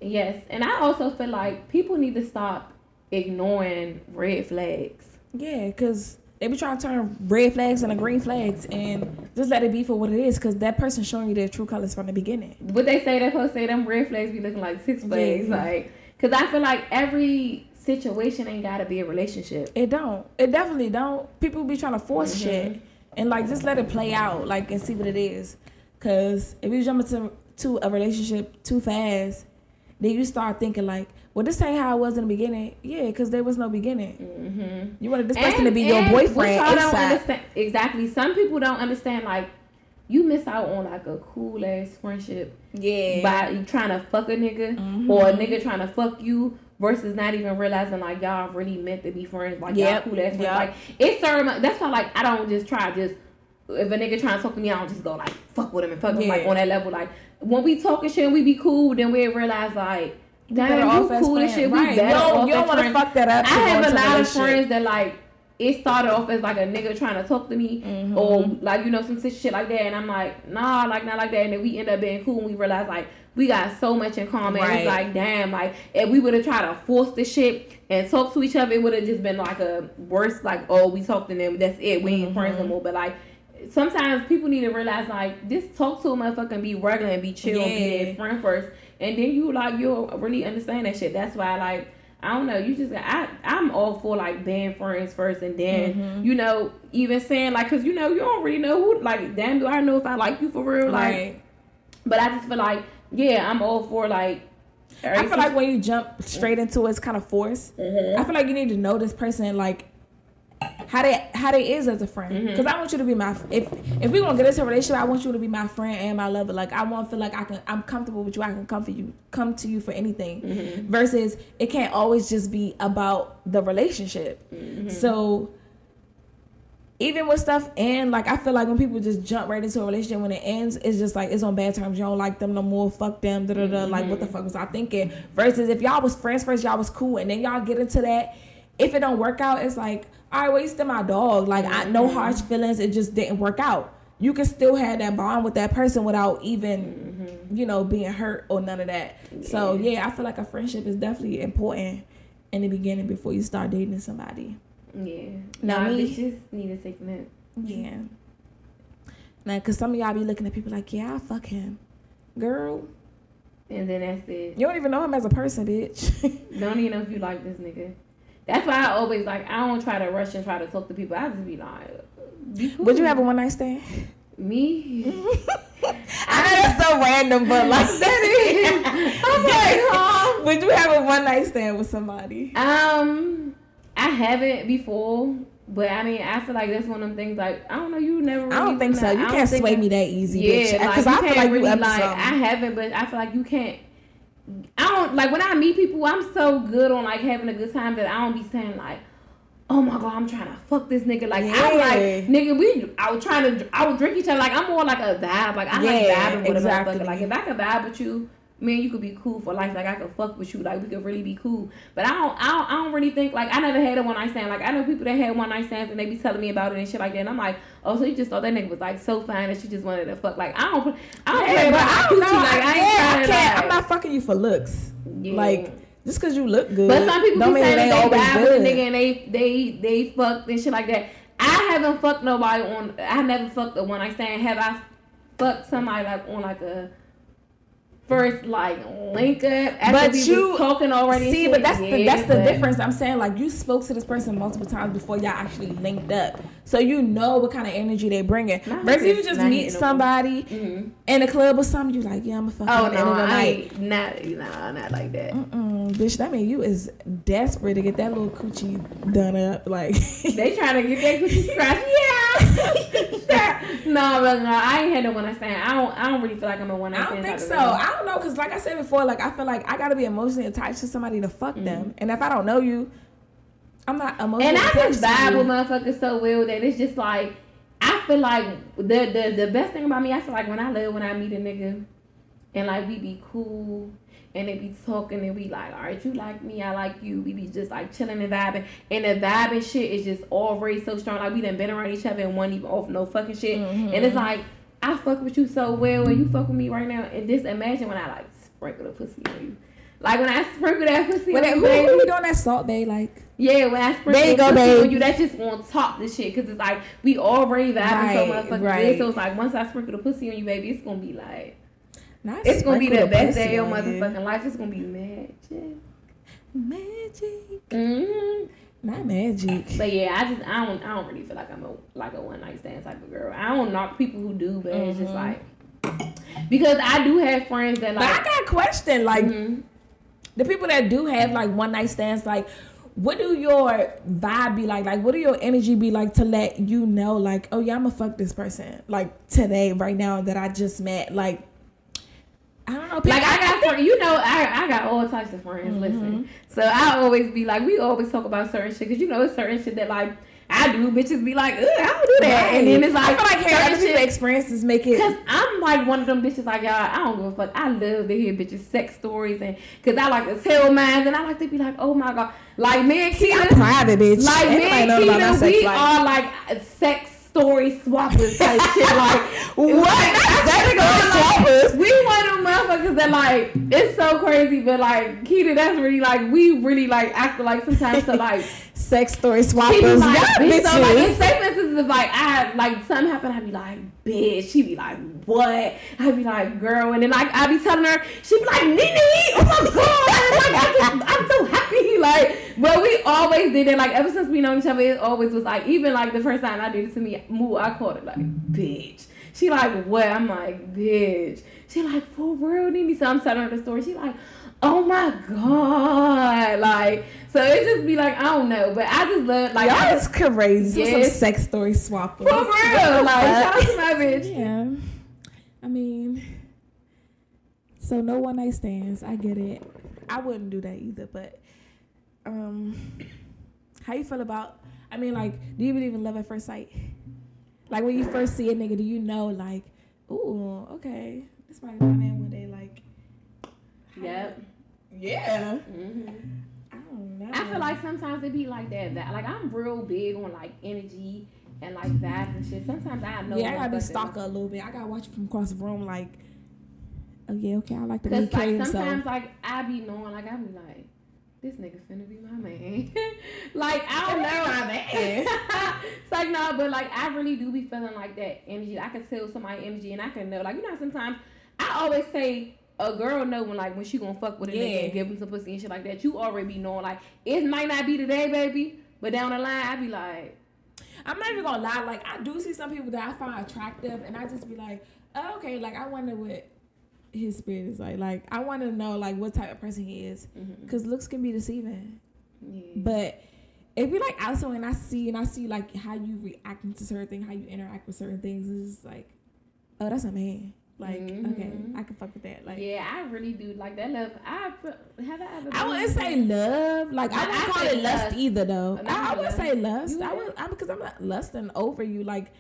Yes, and I also feel like people need to stop ignoring red flags. Yeah, because they be trying to turn red flags into green flags and just let it be for what it is, because that person showing you their true colors from the beginning. What they say, they're supposed to say them red flags be looking like Six Flags. Yeah. Like, because I feel like every situation ain't got to be a relationship. It don't. It definitely don't. People be trying to force shit and like just let it play out like and see what it is. Because if you jump into a relationship too fast, then you start thinking like, well, this ain't how it was in the beginning. Yeah, because there was no beginning. Mm-hmm. You wanted this person to be your boyfriend. Don't understand. Exactly. Some people don't understand, like, you miss out on, like, a cool-ass friendship. Yeah. By you trying to fuck a nigga or a nigga trying to fuck you versus not even realizing, like, y'all really meant to be friends. Like, y'all cool-ass friends. Like, it's certain... That's why, like, I don't just try if a nigga trying to talk to me, I don't just go, like, fuck with him and fuck him, like, on that level. Like, when we talking shit and we be cool, then we realize, like, damn, you cool and shit. Right. You don't want to fuck that up. I have a lot of friends that, like, it started off as, like, a nigga trying to talk to me or, like, you know, some shit like that. And I'm like, nah, like, not like that. And then we end up being cool and we realize, like, we got so much in common. Right. It's like, damn, like, if we would have tried to force this shit and talk to each other, it would have just been, like, a worse, like, oh, we talked to them, that's it. We ain't friends no more. But, like, sometimes people need to realize, like, just talk to a motherfucker and be regular and be chill and be their friend first. And then you'll really understand that shit. That's why, like, I don't know, you just, I'm all for, like, being friends first and then, you know, even saying, like, because, you know, you don't really know who, like, damn, do I know if I like you for real? Like, right. But I just feel like, yeah, I'm all for, like, I feel like when you jump straight into it, it's kind of forced. I feel like you need to know this person, like, how they is as a friend, because I want you to be my, if we gonna get into a relationship, I want you to be my friend and my lover. Like, I want to feel like I'm comfortable with you. I can come to you for anything, versus it can't always just be about the relationship. So even with stuff, and like, I feel like when people just jump right into a relationship, when it ends, it's just like, it's on bad terms. You don't like them no more. Fuck them. Like, what the fuck was I thinking? Versus if y'all was friends first, y'all was cool, and then y'all get into that. If it don't work out, it's like, all right, well, you still my dog. Like, I no harsh feelings. It just didn't work out. You can still have that bond with that person without even, you know, being hurt or none of that. Yeah. So, yeah, I feel like a friendship is definitely important in the beginning before you start dating somebody. Yeah. Now, bitches need to take that. Yeah. Now, because some of y'all be looking at people like, yeah, I'll fuck him. Girl. And then that's it. You don't even know him as a person, bitch. Don't even know if you like this nigga. That's why I always, like, I don't try to rush and try to talk to people. I just be like, be cool. Would you have a one night stand? Me? I know that's so random, but like that is. I'm like, huh? Would you have a one night stand with somebody? I haven't before, but I mean, I feel like that's one of them things. Like, I don't know, you never. Really I don't think so. You can't sway me that easy, bitch. Yeah, because I feel like really, you up like, something. I haven't, but I feel like you can't. I don't, like, when I meet people, I'm so good on, like, having a good time that I don't be saying, like, oh my God, I'm trying to fuck this nigga. Like, I'm like, nigga, I would drink each other. Like, I'm more like a vibe. Like, I like vibing with a motherfucker. Like, if I could vibe with you, man, you could be cool for life. Like, I could fuck with you. Like, we could really be cool. But I don't really think, like, I never had a one night stand. Like, I know people that had one night stands and they be telling me about it and shit like that. And I'm like, oh, so you just thought that nigga was, like, so fine that you just wanted to fuck. Like, I don't play about I don't know. Like, I can't. I'm not fucking you for looks. Yeah. Like, just because you look good. But some people be saying they vibe with a nigga and they fucked and shit like that. I haven't fucked nobody I never fucked a one night stand. Have I fucked somebody, like, on, like, a first, like, link up after we was talking already? See, but that's the difference. I'm saying, like, you spoke to this person multiple times before y'all actually linked up, so you know what kind of energy they bringing. Versus you just meet somebody in a club or something, you like, yeah, I'm a fucking at the end of the night. Not like that. Bitch, that mean you is desperate to get that little coochie done up. Like, they trying to get that coochie scratched. Yeah. No, but no, I ain't had no one night stand. I don't really feel like I'm a one night stand. I don't think so. I don't know, because like I said before, like, I feel like I gotta be emotionally attached to somebody to fuck them, and if I don't know you, I'm not emotionally And I just attached to vibe you. with motherfuckers so well that it's just like, I feel like the best thing about me, I feel like when I meet a nigga and like we be cool and they be talking and we like, all right, you like me, I like you. We be just like chilling and vibing. And the vibe and shit is just already so strong. Like we done been around each other and one even off no fucking shit. Mm-hmm. And it's like, I fuck with you so well and you fuck with me right now. And just imagine when I like sprinkle the pussy on you. Like when I sprinkle that pussy on you, Who baby. you doing that salt, babe? Like, Yeah, when I sprinkle There you go, pussy babe. on you, that's just on top of the shit. Cause it's like, we already vibing so motherfucking good. So it's like, once I sprinkle the pussy on you, baby, it's gonna be like, it's gonna be the best day of your motherfucking life. It's gonna be magic. Magic. Mm-hmm. Not magic. But yeah, I don't really feel like I'm a one night stand type of girl. I don't knock people who do, but it's just like, because I do have friends that like. But I got a question. Like, the people that do have like one night stands, like, what do your vibe be like? Like, what do your energy be like to let you know, like, oh yeah, I'm gonna fuck this person, like today, right now that I just met, like. I don't know. Like I got friends, you know, I got all types of friends. Listen, so I always be like, we always talk about certain shit because you know it's certain shit that like I do. Bitches be like, ugh, I don't do that, Right. and then it's like I feel like hearing certain other people's experiences make it. Cause I'm like one of them bitches like y'all. I don't give a fuck. I love to hear bitches sex stories and cause I like to tell mine and I like to be like, oh my god, like me and See, I'm Keita, private, bitch. like me and Everybody know about my Keita, sex we life. are like sex story swappers type shit. Like what? Swappers. We one of them motherfuckers that like it's so crazy, but like Keita, that's really like we really like act like sometimes to like Sex story she be swappers. like, God, bitch, so like in bitches. safe instances, like I like something happen, I be like, bitch. She be like, what? I be like, girl, and then like I be telling her, she be like, NeeNee, oh my god, like I'm so happy, like. But we always did it, like ever since we known each other, it always was like, even like the first time I did it to me, Moo, I called it like, bitch. She like, what? I'm like, bitch. She like, for real, NeeNee. So I'm telling her the story. She like, oh my god, like. So it just be like, I don't know, but I just love like Y'all is crazy. Yes. Some sex story swappers. for real, like shout out to my bitch. Yeah. I mean, so no one night stands. I get it. I wouldn't do that either, but how you feel about, I mean, like, do you believe in love at first sight? Like, when you first see a nigga, do you know, like, ooh, okay, this might be my man one day, like. Yep. Yeah. Mm-hmm. I don't know. I feel like sometimes it be like that. Like I'm real big on like energy and like vibes and shit. Sometimes I know. Yeah, I gotta be motherfuckers- stalker a little bit. I gotta watch it from across the room, like, oh yeah, okay, I like the way he Cause carry like himself. sometimes like I be knowing like I be like, this nigga finna be my man. Like I don't know. My man. It's like no, but like I really do be feeling like that energy. I can tell somebody energy and I can know. Like you know sometimes I always say a girl know when she gonna fuck with a nigga and give him some pussy and shit like that. You already be knowing like it might not be today, baby, but down the line I be like, I'm not even gonna lie, like, I do see some people that I find attractive, and I just be like, oh, okay, like, I wonder what his spirit is like. Like, I want to know, like, what type of person he is, because looks can be deceiving. yeah. But if you like also, and I see like how you react to certain things, how you interact with certain things, it's just like, oh, that's a man. Like, okay, I can fuck with that. Like, Yeah, I really do like that love. Have I ever? I wouldn't say love. Like, I wouldn't call it lust either, though. No, I wouldn't say lust. You I would, because I'm not lusting over you. Like,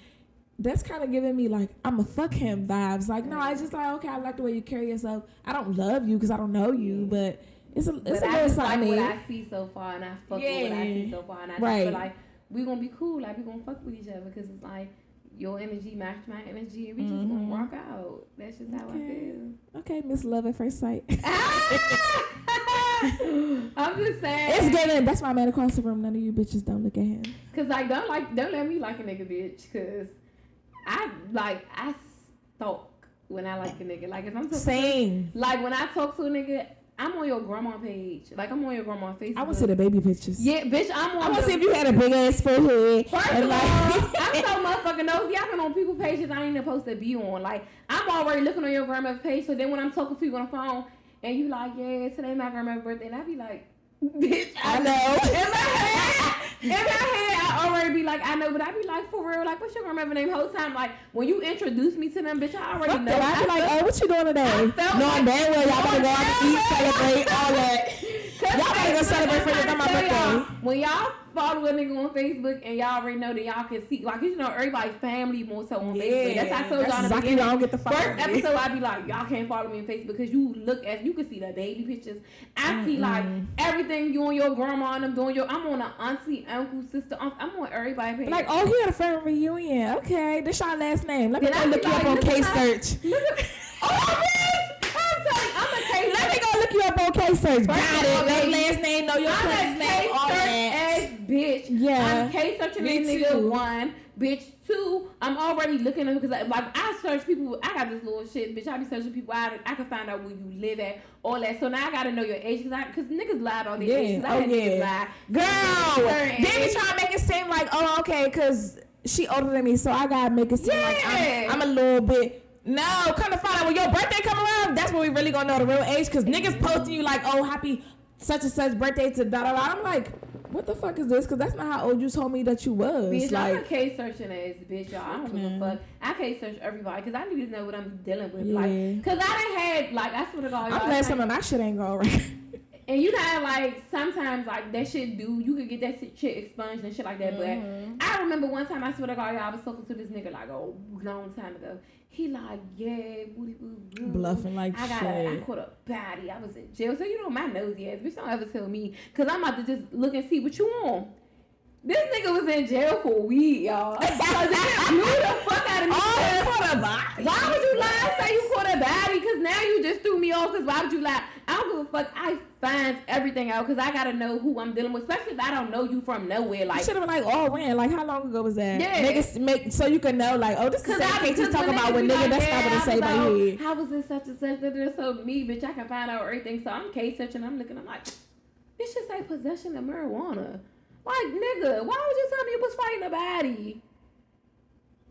that's kind of giving me like I'm a fuck him vibes. Like, no, it's just like, okay, I like the way you carry yourself. I don't love you because I don't know you, but it's a But little I just like something. what I see so far, and I fuck with what I see so far, and I just feel like we gonna be cool. Like we gonna fuck with each other because it's like your energy match my energy, and we just gonna rock out. That's just how I feel. Okay, Miss Love at First Sight. I'm just saying. It's good. That's my man across the room. None of you bitches don't look at him. Cause like don't let me like a nigga bitch. Cause I stalk when I like a nigga. Like if I'm talking Same. like when I talk to a nigga, I'm on your grandma page. Like I'm on your grandma's Facebook. I want to see the baby pictures. Yeah, bitch, I'm on. I want to see if you had a big ass forehead. First and of like, all, I'm so motherfucking nosy. I've been on people's pages I ain't supposed to be on. Like, I'm already looking on your grandmother's page, so then when I'm talking to you on the phone, and you like, yeah, today my grandmother's birthday, and I be like, bitch, I know. In my head, I already be like, I know, but I be like, for real, like, what's your grandmother's name? Whole time, like, when you introduce me to them, bitch, I already know. I be like, oh, what you doing today? felt Knowing like- damn well y'all better go out to eat, celebrate, all that. Cause Y'all better go celebrate for your my birthday. When y'all follow a nigga on Facebook and y'all already know that y'all can see, like, you know, everybody's family more so on Facebook. That's how I told y'all in the exactly beginning. why I don't get the First episode, I be like, y'all can't follow me on Facebook because you can see the baby pictures. I see like everything you and your grandma and them doing. I'm on an auntie, uncle, sister. I'm on everybody page. Like, oh, he had a family reunion. Okay, this y'all last name. Let me go look you up on case search. Let me go look you up on case search. Got it. Last name, know your cousin's name. All that. Bitch. Yeah. I'm case searching this nigga. 1, bitch. 2. I'm already looking at because like I search people. I got this little shit, bitch. I be searching people out. I can find out where you live at, all that. So now I gotta know your age because niggas lied on their age. I had niggas lie. Girl, then we try to make it seem like, oh, okay, because she older than me, so I gotta make it seem like I'm a little bit. No, come to find out when your birthday come around, that's when we really gonna know the real age. Cause niggas posting you like, oh, happy such and such birthday to da da da. I'm like, what the fuck is this? Cause that's not how old you told me that you was. Bitch, like, I'm a case searching ass bitch, y'all. I don't give a fuck. I case search everybody because I need to know what I'm dealing with. Yeah. Like, cause I done had like I swear to God, I'm glad some of that shit ain't going right. And you know, like sometimes like that shit you could get that shit expunged and shit like that. But I remember one time I swear to God, y'all, I was talking to this nigga like a long time ago. He like, yeah, booty boo, bluffing like I caught a baddie. I was in jail, so you know my nosy ass bitch don't ever tell me because I'm about to just look and see what you on. This nigga was in jail for a week, y'all. Because it blew the fuck out of me. Oh, caught a body. Why would you lie and say you caught a baddie? Because now you just threw me off. Because why would you lie? I don't give a fuck. I find everything out because I gotta know who I'm dealing with, especially if I don't know you from nowhere. Like, should have been like, oh, when? Like, how long ago was that? Yeah. Niggas make so you can know, like, oh, this is the same case he's talking about with nigga. That's not what I say by here. How was it such and such? So me, bitch, I can find out everything. So I'm case searching. I'm looking. I'm like, this should say possession of marijuana. Like, nigga, why would you tell me you was fighting a baddie?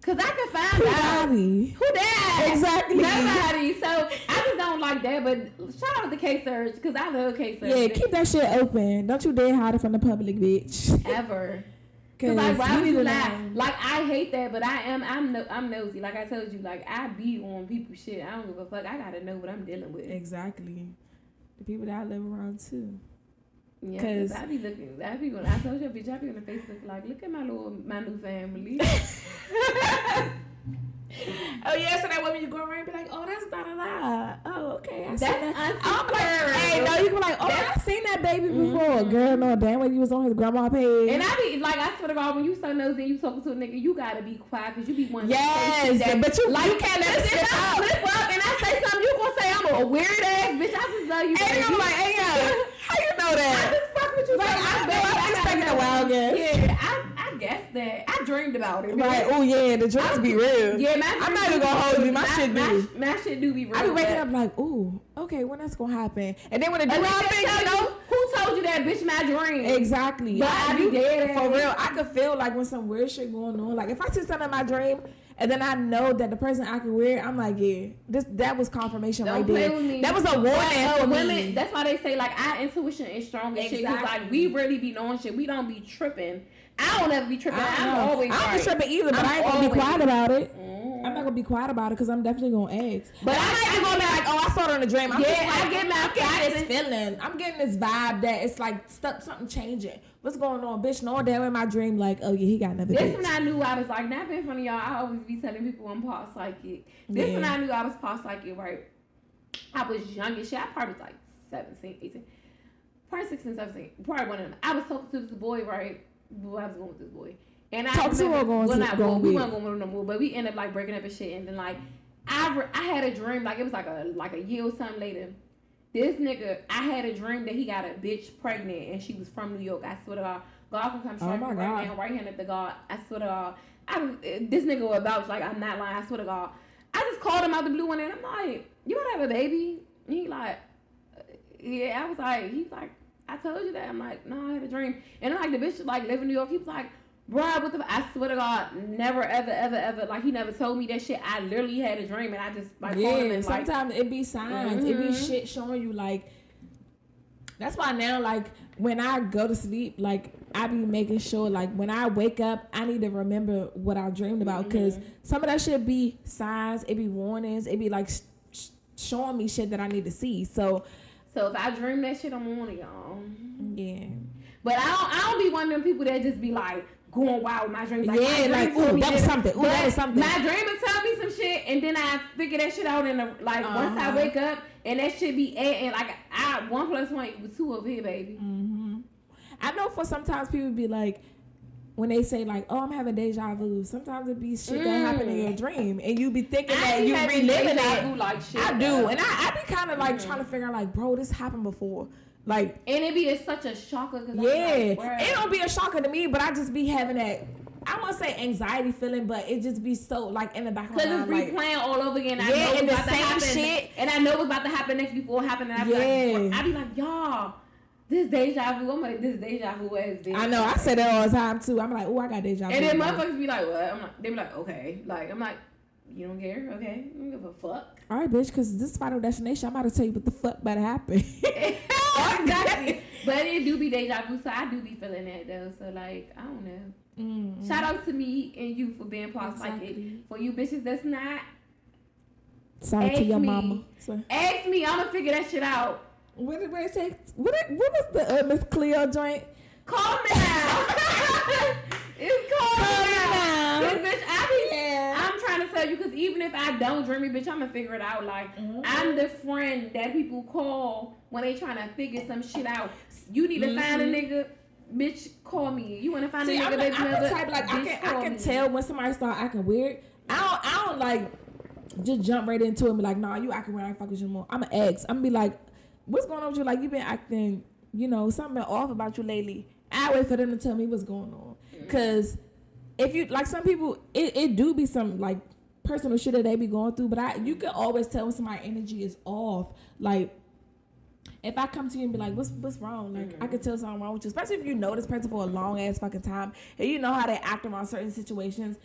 Cause I can find out who that exactly. Nobody. So I just don't like that. But shout out to case search because I love case search. Yeah, keep that shit open. Don't you dare hide it from the public, bitch. Ever. Cause like, why would you lie? Like, I hate that, but I'm nosy. Like I told you, like I be on people's shit. I don't give a fuck. I gotta know what I'm dealing with. Exactly. The people that I live around too. Yeah, cause I be looking. I be going. I told you, bitch. I be on the Facebook like, look at my new family. Oh yeah, so that woman you go around and be like, oh, that's da da da. Oh, okay, I that's seen that. I'm like, unfair. hey, no, you can be like, oh, I seen that baby before. Girl, no, damn, when you was on his grandma page. And I be like, I swear to God, when you so nosy and you talking to a nigga, you gotta be quiet because you be one. Yes, but you like, you can't let it slip out. Flip up and I say something, you gonna say I'm a weird ass bitch. I just love you. And I'm like, hey, yo, how you know that? I just fuck with you. Like, I expected a wild guess. Yeah, I guess that. I dreamed about it. Right? Oh yeah, the dreams be real. Yeah, I'm not even gonna hold you. My shit do. My shit do be real. I be waking up like, ooh, okay, when that's gonna happen? And then when it do happen, you know, who told you that, bitch? My dream. Exactly. But I be dead for real. I could feel like when some weird shit going on. Like if I see something in my dream, and then I know that the person acting weird, I'm like, yeah, that was confirmation right there. With me. That was a warning for women. me. That's why they say like our intuition is strong as shit. Cause like we really be knowing shit. We don't be tripping. I don't ever be tripping. I don't be tripping either, but I ain't gonna be quiet about it. I'm not gonna be quiet about it because I'm definitely gonna ask. But I might be gonna be like, oh, I saw it in a dream. I'm getting this feeling. I'm getting this vibe that it's like something changing. What's going on, bitch? No, damn in my dream, like, oh yeah, he got another. This when I knew I was like, not being funny, y'all. I always be telling people I'm part psychic. This when I knew I was part psychic, right? I was young as shit. I probably was like 17, 18, probably 16, 17. Probably one of them. I was talking to this boy, right? Well, I was going with this boy. And I talk to her going we to go we weren't going with him no more, but we ended up like breaking up and shit. And then like I had a dream, like it was like a year or something later. This nigga, I had a dream that he got a bitch pregnant and she was from New York. I swear to God, God can come straight from right now, right hand at the God. I swear to God, this nigga will vouch like I'm not lying. I swear to God, I just called him out the blue one and I'm like, you wanna have a baby? And he like, yeah. I was like, he's like, I told you that. I'm like, no, I had a dream. And then like the bitch like live in New York. He was like, bruh, what the I swear to God, never ever like he never told me that shit. I literally had a dream and I just like called him and sometimes it be signs. It be shit showing you like. That's why now like when I go to sleep, like I be making sure like when I wake up I need to remember what I dreamed about because some of that shit be signs, it be warnings, it be like showing me shit that I need to see. So So if I dream that shit, I'm on it, y'all. Yeah. But I don't be one of them people that just be like going wild with my dreams. Like, yeah, like, ooh, that was something. Ooh, that was something. My dream will tell me some shit, and then I figure that shit out in the, like, once I wake up, and that shit be and like, 1 + 1 equals 2 over here, baby. Mm-hmm. I know for sometimes people be like, when they say like, oh, I'm having deja vu, sometimes it be shit that happened in your dream, and you be thinking that you reliving it. Like shit, I do, and I be kind of like trying to figure out like, bro, this happened before. Like, and it be such a shocker. Cause yeah, like, it don't be a shocker to me, but I just be having that, I won't say anxiety feeling, but it just be so like in the back of my mind. Because it's replaying like, all over again. I yeah, know and the about same to happen, shit. And I know what's about to happen next before it happened. And I be like, y'all, this deja vu. I'm like, this deja vu is this. I know, I say that all the time too. I'm like, oh, I got deja vu. And then motherfuckers be like, what? I'm like, they be like, okay. Like, I'm like, you don't care? Okay. You don't give a fuck. All right, bitch, because this Final Destination, I'm about to tell you what the fuck about to happen. Exactly. But it do be deja vu, so I do be feeling that though. So like, I don't know. Mm-hmm. Shout out to me and you for being part psychic. For you bitches that's not, sorry to your mama. So. Ask me, I'ma figure that shit out. What did it say? What was the Miss Cleo joint? Call me now. It's called me now. Bitch, I'm trying to tell you, because even if I don't dream it, bitch, I'm gonna figure it out. Like, I'm the friend that people call when they trying to figure some shit out. You need to find a nigga, bitch, call me. You want to find a nigga, baby? I'm the type, like, I can tell when somebody start acting weird. I don't like just jump right into it and be like, nah, you acting weird, I ain't fuck with you more. I'm an ex. I'm gonna be like, what's going on with you? Like, you been acting, something off about you lately. I wait for them to tell me what's going on. Because if you, like, some people, it do be some, like, personal shit that they be going through, but you can always tell when somebody's energy is off. Like, if I come to you and be like, what's wrong? Like, I could tell something wrong with you, especially if you know this person for a long ass fucking time, and you know how they act around certain situations.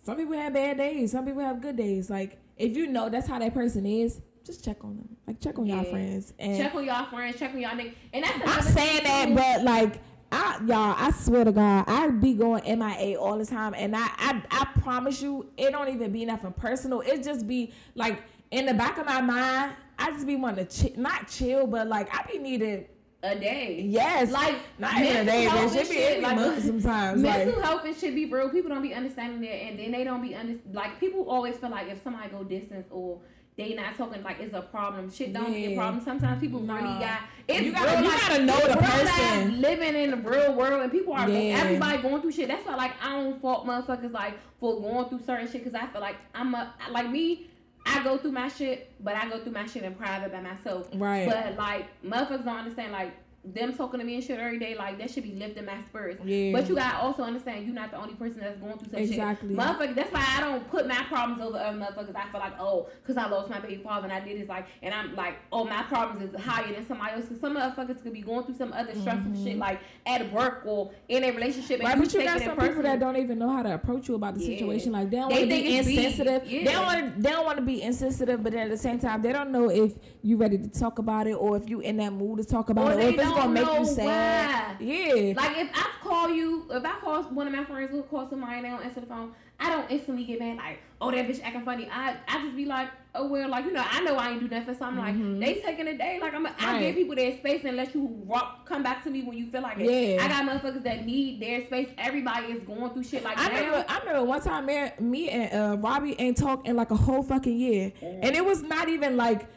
Some people have bad days, some people have good days. Like, if you know that's how that person is, just check on them. Like, check on y'all friends. And check on y'all friends, check on y'all niggas. And that's I'm saying that, but like, I swear to God, I be going MIA all the time, and I promise you, it don't even be nothing personal. It just be like in the back of my mind, I just be wanting to not chill, but like I be needed a day. Yes, like not even a day, bitch. It be like months sometimes. Mental health and shit be real. People don't be understanding that, and then they don't be like people always feel like if somebody go distance or they not talking like it's a problem. Shit don't be a problem. Sometimes people really got it's you gotta know the person living in the real world, and people are everybody going through shit. That's why like I don't fault motherfuckers like for going through certain shit, because I feel like I go through my shit, but I go through my shit in private by myself. Right. But like motherfuckers don't understand like them talking to me and shit every day, like that should be lifting my spirits. Yeah. But you gotta also understand you're not the only person that's going through some shit. Motherfuckers, that's why I don't put my problems over other motherfuckers. I feel like, oh, because I lost my baby father and I did this, like, and I'm like, oh, my problems is higher than somebody else. Because some motherfuckers could be going through some other stressful shit, like at work or in a relationship. And right, but you got some people that don't even know how to approach you about the situation. Like, they don't want to be insensitive. They don't want to be insensitive, but then at the same time, they don't know if you ready to talk about it or if you in that mood to talk about it, or if it's gonna make you sad. Why. Yeah. Like if I call one of my friends who call somebody and they don't answer the phone, I don't instantly get mad like, oh, that bitch acting funny. I just be like, oh well, like, I know I ain't do nothing, so I'm like, they taking a day. Like I give people their space and let you come back to me when you feel like it. Yeah. I got motherfuckers that need their space. Everybody is going through shit like that. I remember one time me and Robbie ain't talked in like a whole fucking year. And it was not even like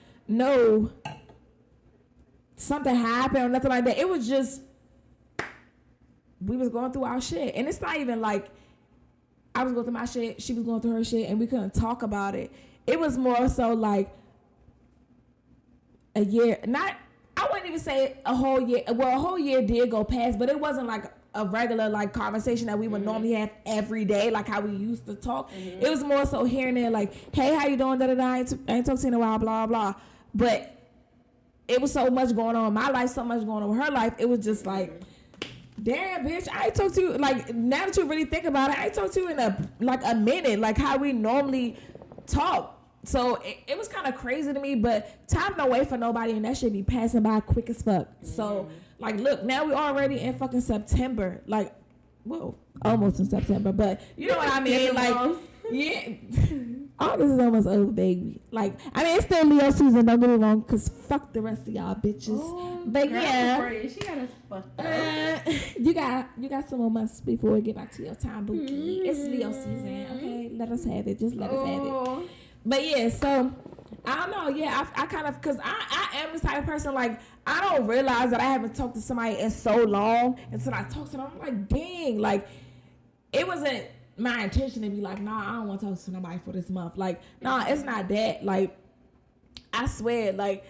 something happened or nothing like that. It was just we was going through our shit, and it's not even like I was going through my shit, she was going through her shit, and we couldn't talk about it. It was more so like a year. I wouldn't even say a whole year. Well, a whole year did go past, but it wasn't like a regular like conversation that we would normally have every day, like how we used to talk. It was more so here and there, like, hey, how you doing? I ain't talked to you in a while, blah blah. But it was so much going on in my life, so much going on in her life. It was just like, damn, bitch, I ain't talked to you. Like, now that you really think about it, I ain't talked to you in a minute, like how we normally talk. So it was kind of crazy to me, but time don't wait for nobody, and that should be passing by quick as fuck. So, like, look, now we already in fucking September. Like, whoa, almost in September, but you know what I mean? Like, yeah. August is almost over, baby. Like, I mean, it's still Leo season. Don't get me wrong, cause fuck the rest of y'all bitches. Oh, but girl, yeah, she got us fucked up. you got some more months before we get back to your time, Bookie. It's Leo season, okay? Let us have it. Just let us have it. But yeah, so I don't know. Yeah, I kind of, cause I am this type of person. Like, I don't realize that I haven't talked to somebody in so long until I talk to them. I'm like, dang, like it wasn't my intention to be like, nah, I don't want to talk to nobody for this month. Like, nah, it's not that. Like, I swear, like,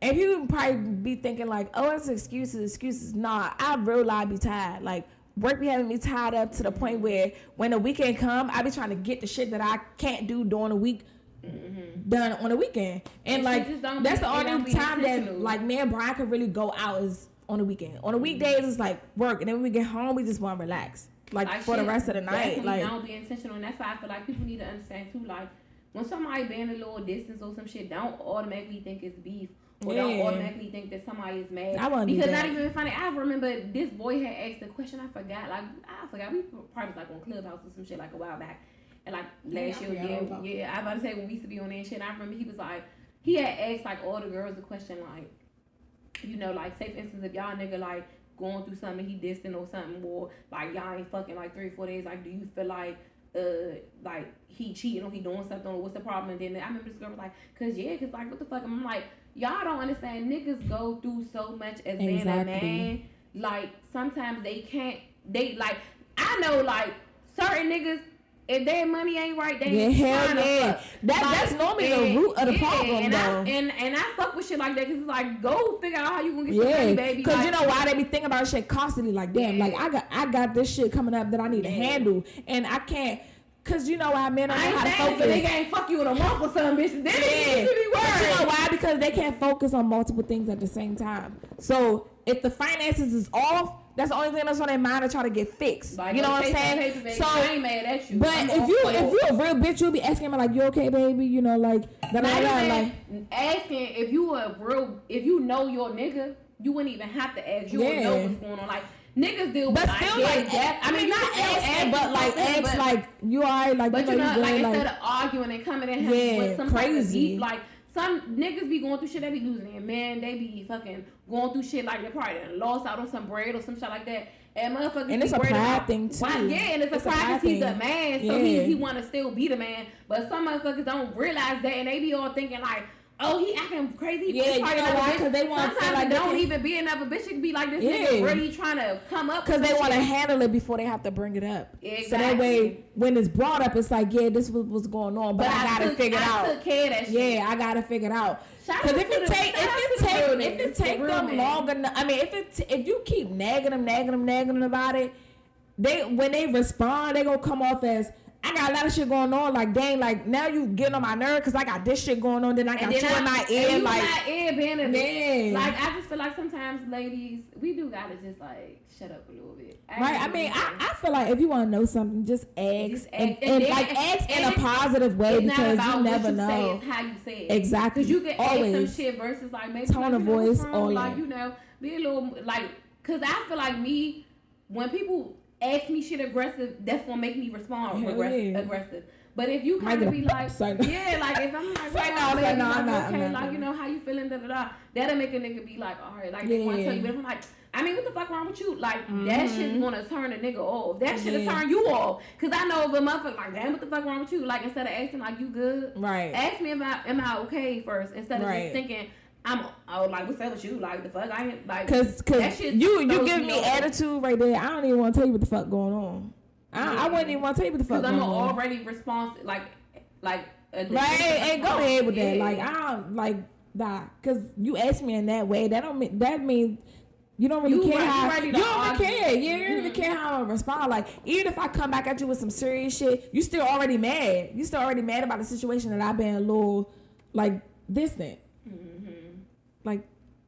and people probably be thinking like, oh, it's excuses. Nah, I real life be tired. Like, work be having me tied up to the point where when the weekend come, I be trying to get the shit that I can't do during the week done on the weekend. And like, that's the only time that like me and Brian can really go out is on the weekend. On the weekdays, it's like work, and then when we get home, we just want to relax. Like for the rest of the night, like don't be intentional, and that's why I feel like people need to understand too. Like when somebody been a little distance or some shit, don't automatically think it's beef, or don't automatically think that somebody is mad. Because not even funny. I remember this boy had asked a question. I forgot. We probably was like on Clubhouse or some shit like a while back, and like last year. Yeah. I was about to say when we used to be on that shit. And I remember he was like, he had asked like all the girls a question like, you know, like say for instance if y'all nigga like going through something, he distant or something, or like y'all ain't fucking like 3 or 4 days, like do you feel like he cheating or he doing something, or what's the problem? And then I remember this girl was like, cause like what the fuck? I'm like, y'all don't understand, niggas go through so much as being a man. Like sometimes they like, I know like certain niggas, if their money ain't right, they ain't trying to fuck. That's normally the root of the problem, though. And I fuck with shit like that because it's like, go figure out how you gonna get some money, baby. Because like, you know why they be thinking about shit constantly. Like, damn, like I got this shit coming up that I need to handle, and I can't. Cause you know why men don't know how to focus. They can't fuck you in a month or something, bitch. Then you be worried. You know why? Because they can't focus on multiple things at the same time. So if the finances is off, that's the only thing that's on their mind to try to get fixed. Like, you know what I'm saying? So I ain't mad at you. But if you a real bitch, you'll be asking me like, you okay, baby? You know, like like asking if you know your nigga, you wouldn't even have to ask. You would know what's going on. Like niggas do, but still like that. I mean, not asking, but like ask like you are like. But you know, like instead of arguing and coming in here with some crazy like. Some niggas be going through shit, they be losing their man, they be fucking going through shit like they probably lost out on some bread or some shit like that. And motherfuckers and it's a pride thing too. And it's a pride because he's a man, so he want to still be the man. But some motherfuckers don't realize that, and they be all thinking like, oh, he acting crazy. Yeah, you know why? Because they want to feel like they don't even be another bitch. It could be like this nigga really trying to come up. Because they want to handle it before they have to bring it up. Exactly. So that way, when it's brought up, it's like, yeah, this was what's going on, but I got to figure it out. I took care of that shit. Yeah, I got to figure it out. Because if it take them long enough, I mean, if you keep nagging them about it, when they respond, they gonna come off as, I got a lot of shit going on. Like, dang, like, now you getting on my nerve because I got this shit going on. Then I got you in my ear. Like, my ear being a bitch. Like, I just feel like sometimes, ladies, we do gotta just, like, shut up a little bit. Right? I mean, I feel like if you want to know something, just ask. And ask in a positive way because you never know. It's how you say it. Exactly. Because you can ask some shit versus, like, maybe tone of voice or like, you know, be a little, like, because I feel like me, when people ask me shit aggressive, that's gonna make me respond aggressive. But if you kind of be like, like if I'm like, okay, like, you know, how you feeling, that'll make a nigga be like, all right, like, they want to tell you. But if I'm like, I mean, what the fuck wrong with you? Like, that shit's gonna turn a nigga off. That shit'll turn you off. Cause I know if a motherfucker like, damn, what the fuck wrong with you? Like, instead of asking like, you good? Right. Ask me about, am I okay first? Instead of just thinking, like, what's up with you? Like, the fuck? I ain't, like, cause you give me attitude right there. I don't even want to tell you what the fuck going on. I wouldn't even want to tell you what the fuck going on. Cause I'm already responsive, like, right, and go ahead with that. Like, I don't, like, cause you ask me in that way, that means you don't really care how you don't really care. You don't even care how I respond. Like, even if I come back at you with some serious shit, you still already mad. You still already mad about the situation that I've been a little like distant. Like,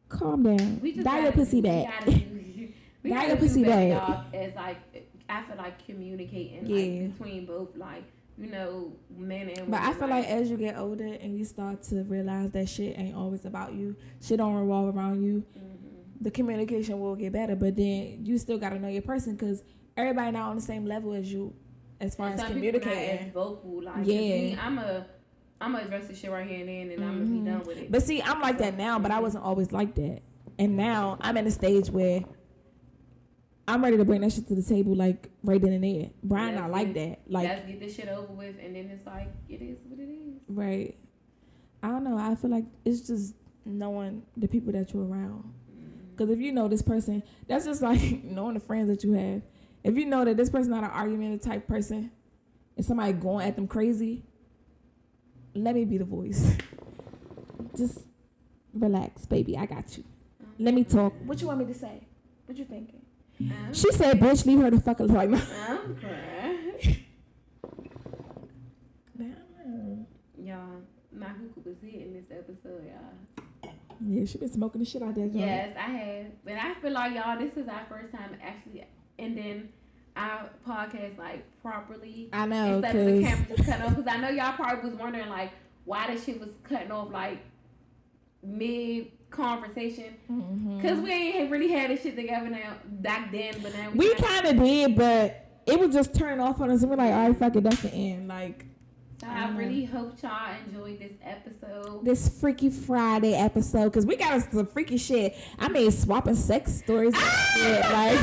calm down. Dye your pussy back. Dye your pussy back. As like, I feel like communicating like, between both, like, you know, men and women. But I feel like as you get older and you start to realize that shit ain't always about you, shit don't revolve around you, the communication will get better. But then you still gotta know your person because everybody not on the same level as you as far as communicating. As vocal, like, me, I'm a I'm gonna address this shit right here and then, and I'm gonna be done with it. But see, I'm like that now, but I wasn't always like that. And now I'm at a stage where I'm ready to bring that shit to the table, like right then and there. Brian, not like that. Like, let's get this shit over with, and then it's like it is what it is. Right. I don't know. I feel like it's just knowing the people that you're around. Because if you know this person, that's just like knowing the friends that you have. If you know that this person not an argumentative type person, and somebody going at them crazy, let me be the voice. Just relax, baby. I got you. Let me talk. What you want me to say? What you thinking? She said, "Bitch, leave her the fuck alone." I'm crying. Y'all, my hookah was hitting this episode, y'all. Yeah, she been smoking the shit out there. Yes, I have. And I feel like, y'all, this is our first time actually ending our podcast, like, properly. I know, instead of the camera just cut off. Because I know y'all probably was wondering, like, why this shit was cutting off, like, mid-conversation. Because we ain't really had this shit together now, back then, but now we kind of did, but it was just turn off on us, and we're like, all right, fuck it, that's the end. Like, so I really hope y'all enjoyed this episode. This Freaky Friday episode, because we got some freaky shit. I mean, swapping sex stories and shit. Like,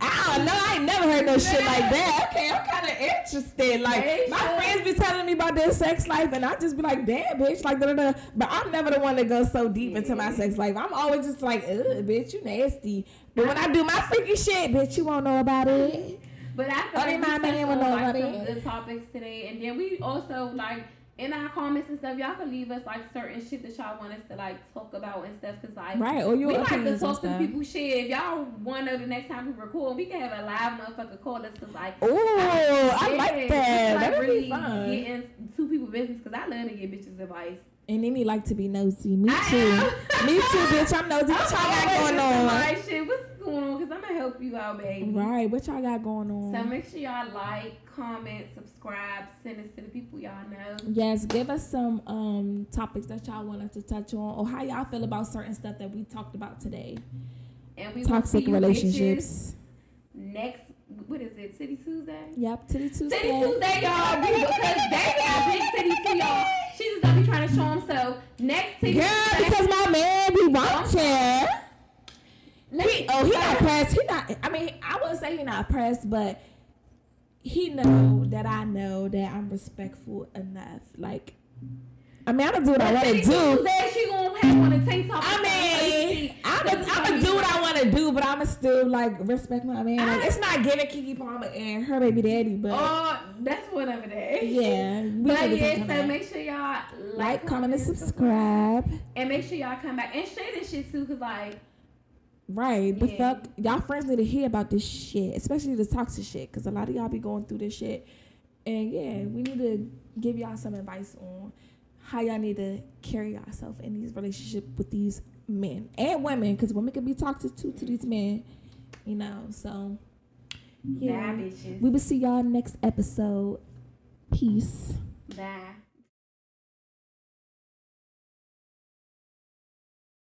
I don't know. I ain't never heard no shit like that. Okay, I'm kind of interested. Like, my friends be telling me about their sex life, and I just be like, damn, bitch. Like, da-da-da. But I'm never the one that goes so deep into my sex life. I'm always just like, ugh, bitch, you nasty. But when I do my freaky shit, bitch, you won't know about it. But I feel like we touched on like some of the topics today, and then we also like in our comments and stuff, y'all can leave us like certain shit that y'all want us to like talk about and stuff, cause like right, or you we like to talk to people shit. If y'all want to know the next time we record, we can have a live motherfucker call us, cause like I like that. Like, that'd really be fun. Get into people's business, cause I love to get bitches advice. And NeeNee like to be nosy. Me too. Me too, bitch. I'm nosy. What y'all got going on? Like, shit, what's going on? Cause I'm gonna help you out, baby. Right. What y'all got going on? So make sure y'all like, comment, subscribe, send us to the people y'all know. Yes, give us some topics that y'all want us to touch on, or how y'all feel about certain stuff that we talked about today. And we toxic relationships. Next, what is it? City Tuesday? Yep, Titty Tuesday. City Tuesday, y'all. Because they got big titties too, y'all. She's just gonna be trying to show them. So next Titty Tuesday, because my man be watching. He not pressed. He not. I mean, I wouldn't say he not pressed, but he know that I know that I'm respectful enough. Like, I mean, I don't do what I want to do. She gonna have on a tank top. I mean, I'm gonna do what I want to do, but I'ma still like respect my man. Like, it's not giving Keke Palmer and her baby daddy, but that's whatever that is. Yeah, but yeah, so make sure y'all like, comment, and subscribe, and make sure y'all come back and share this shit too, cause like. Right, the fuck, y'all friends need to hear about this shit, especially the toxic shit, because a lot of y'all be going through this shit, and yeah, we need to give y'all some advice on how y'all need to carry yourself in these relationships with these men and women, because women can be toxic too to these men, you know. So yeah, we will see y'all next episode. Peace. Bye.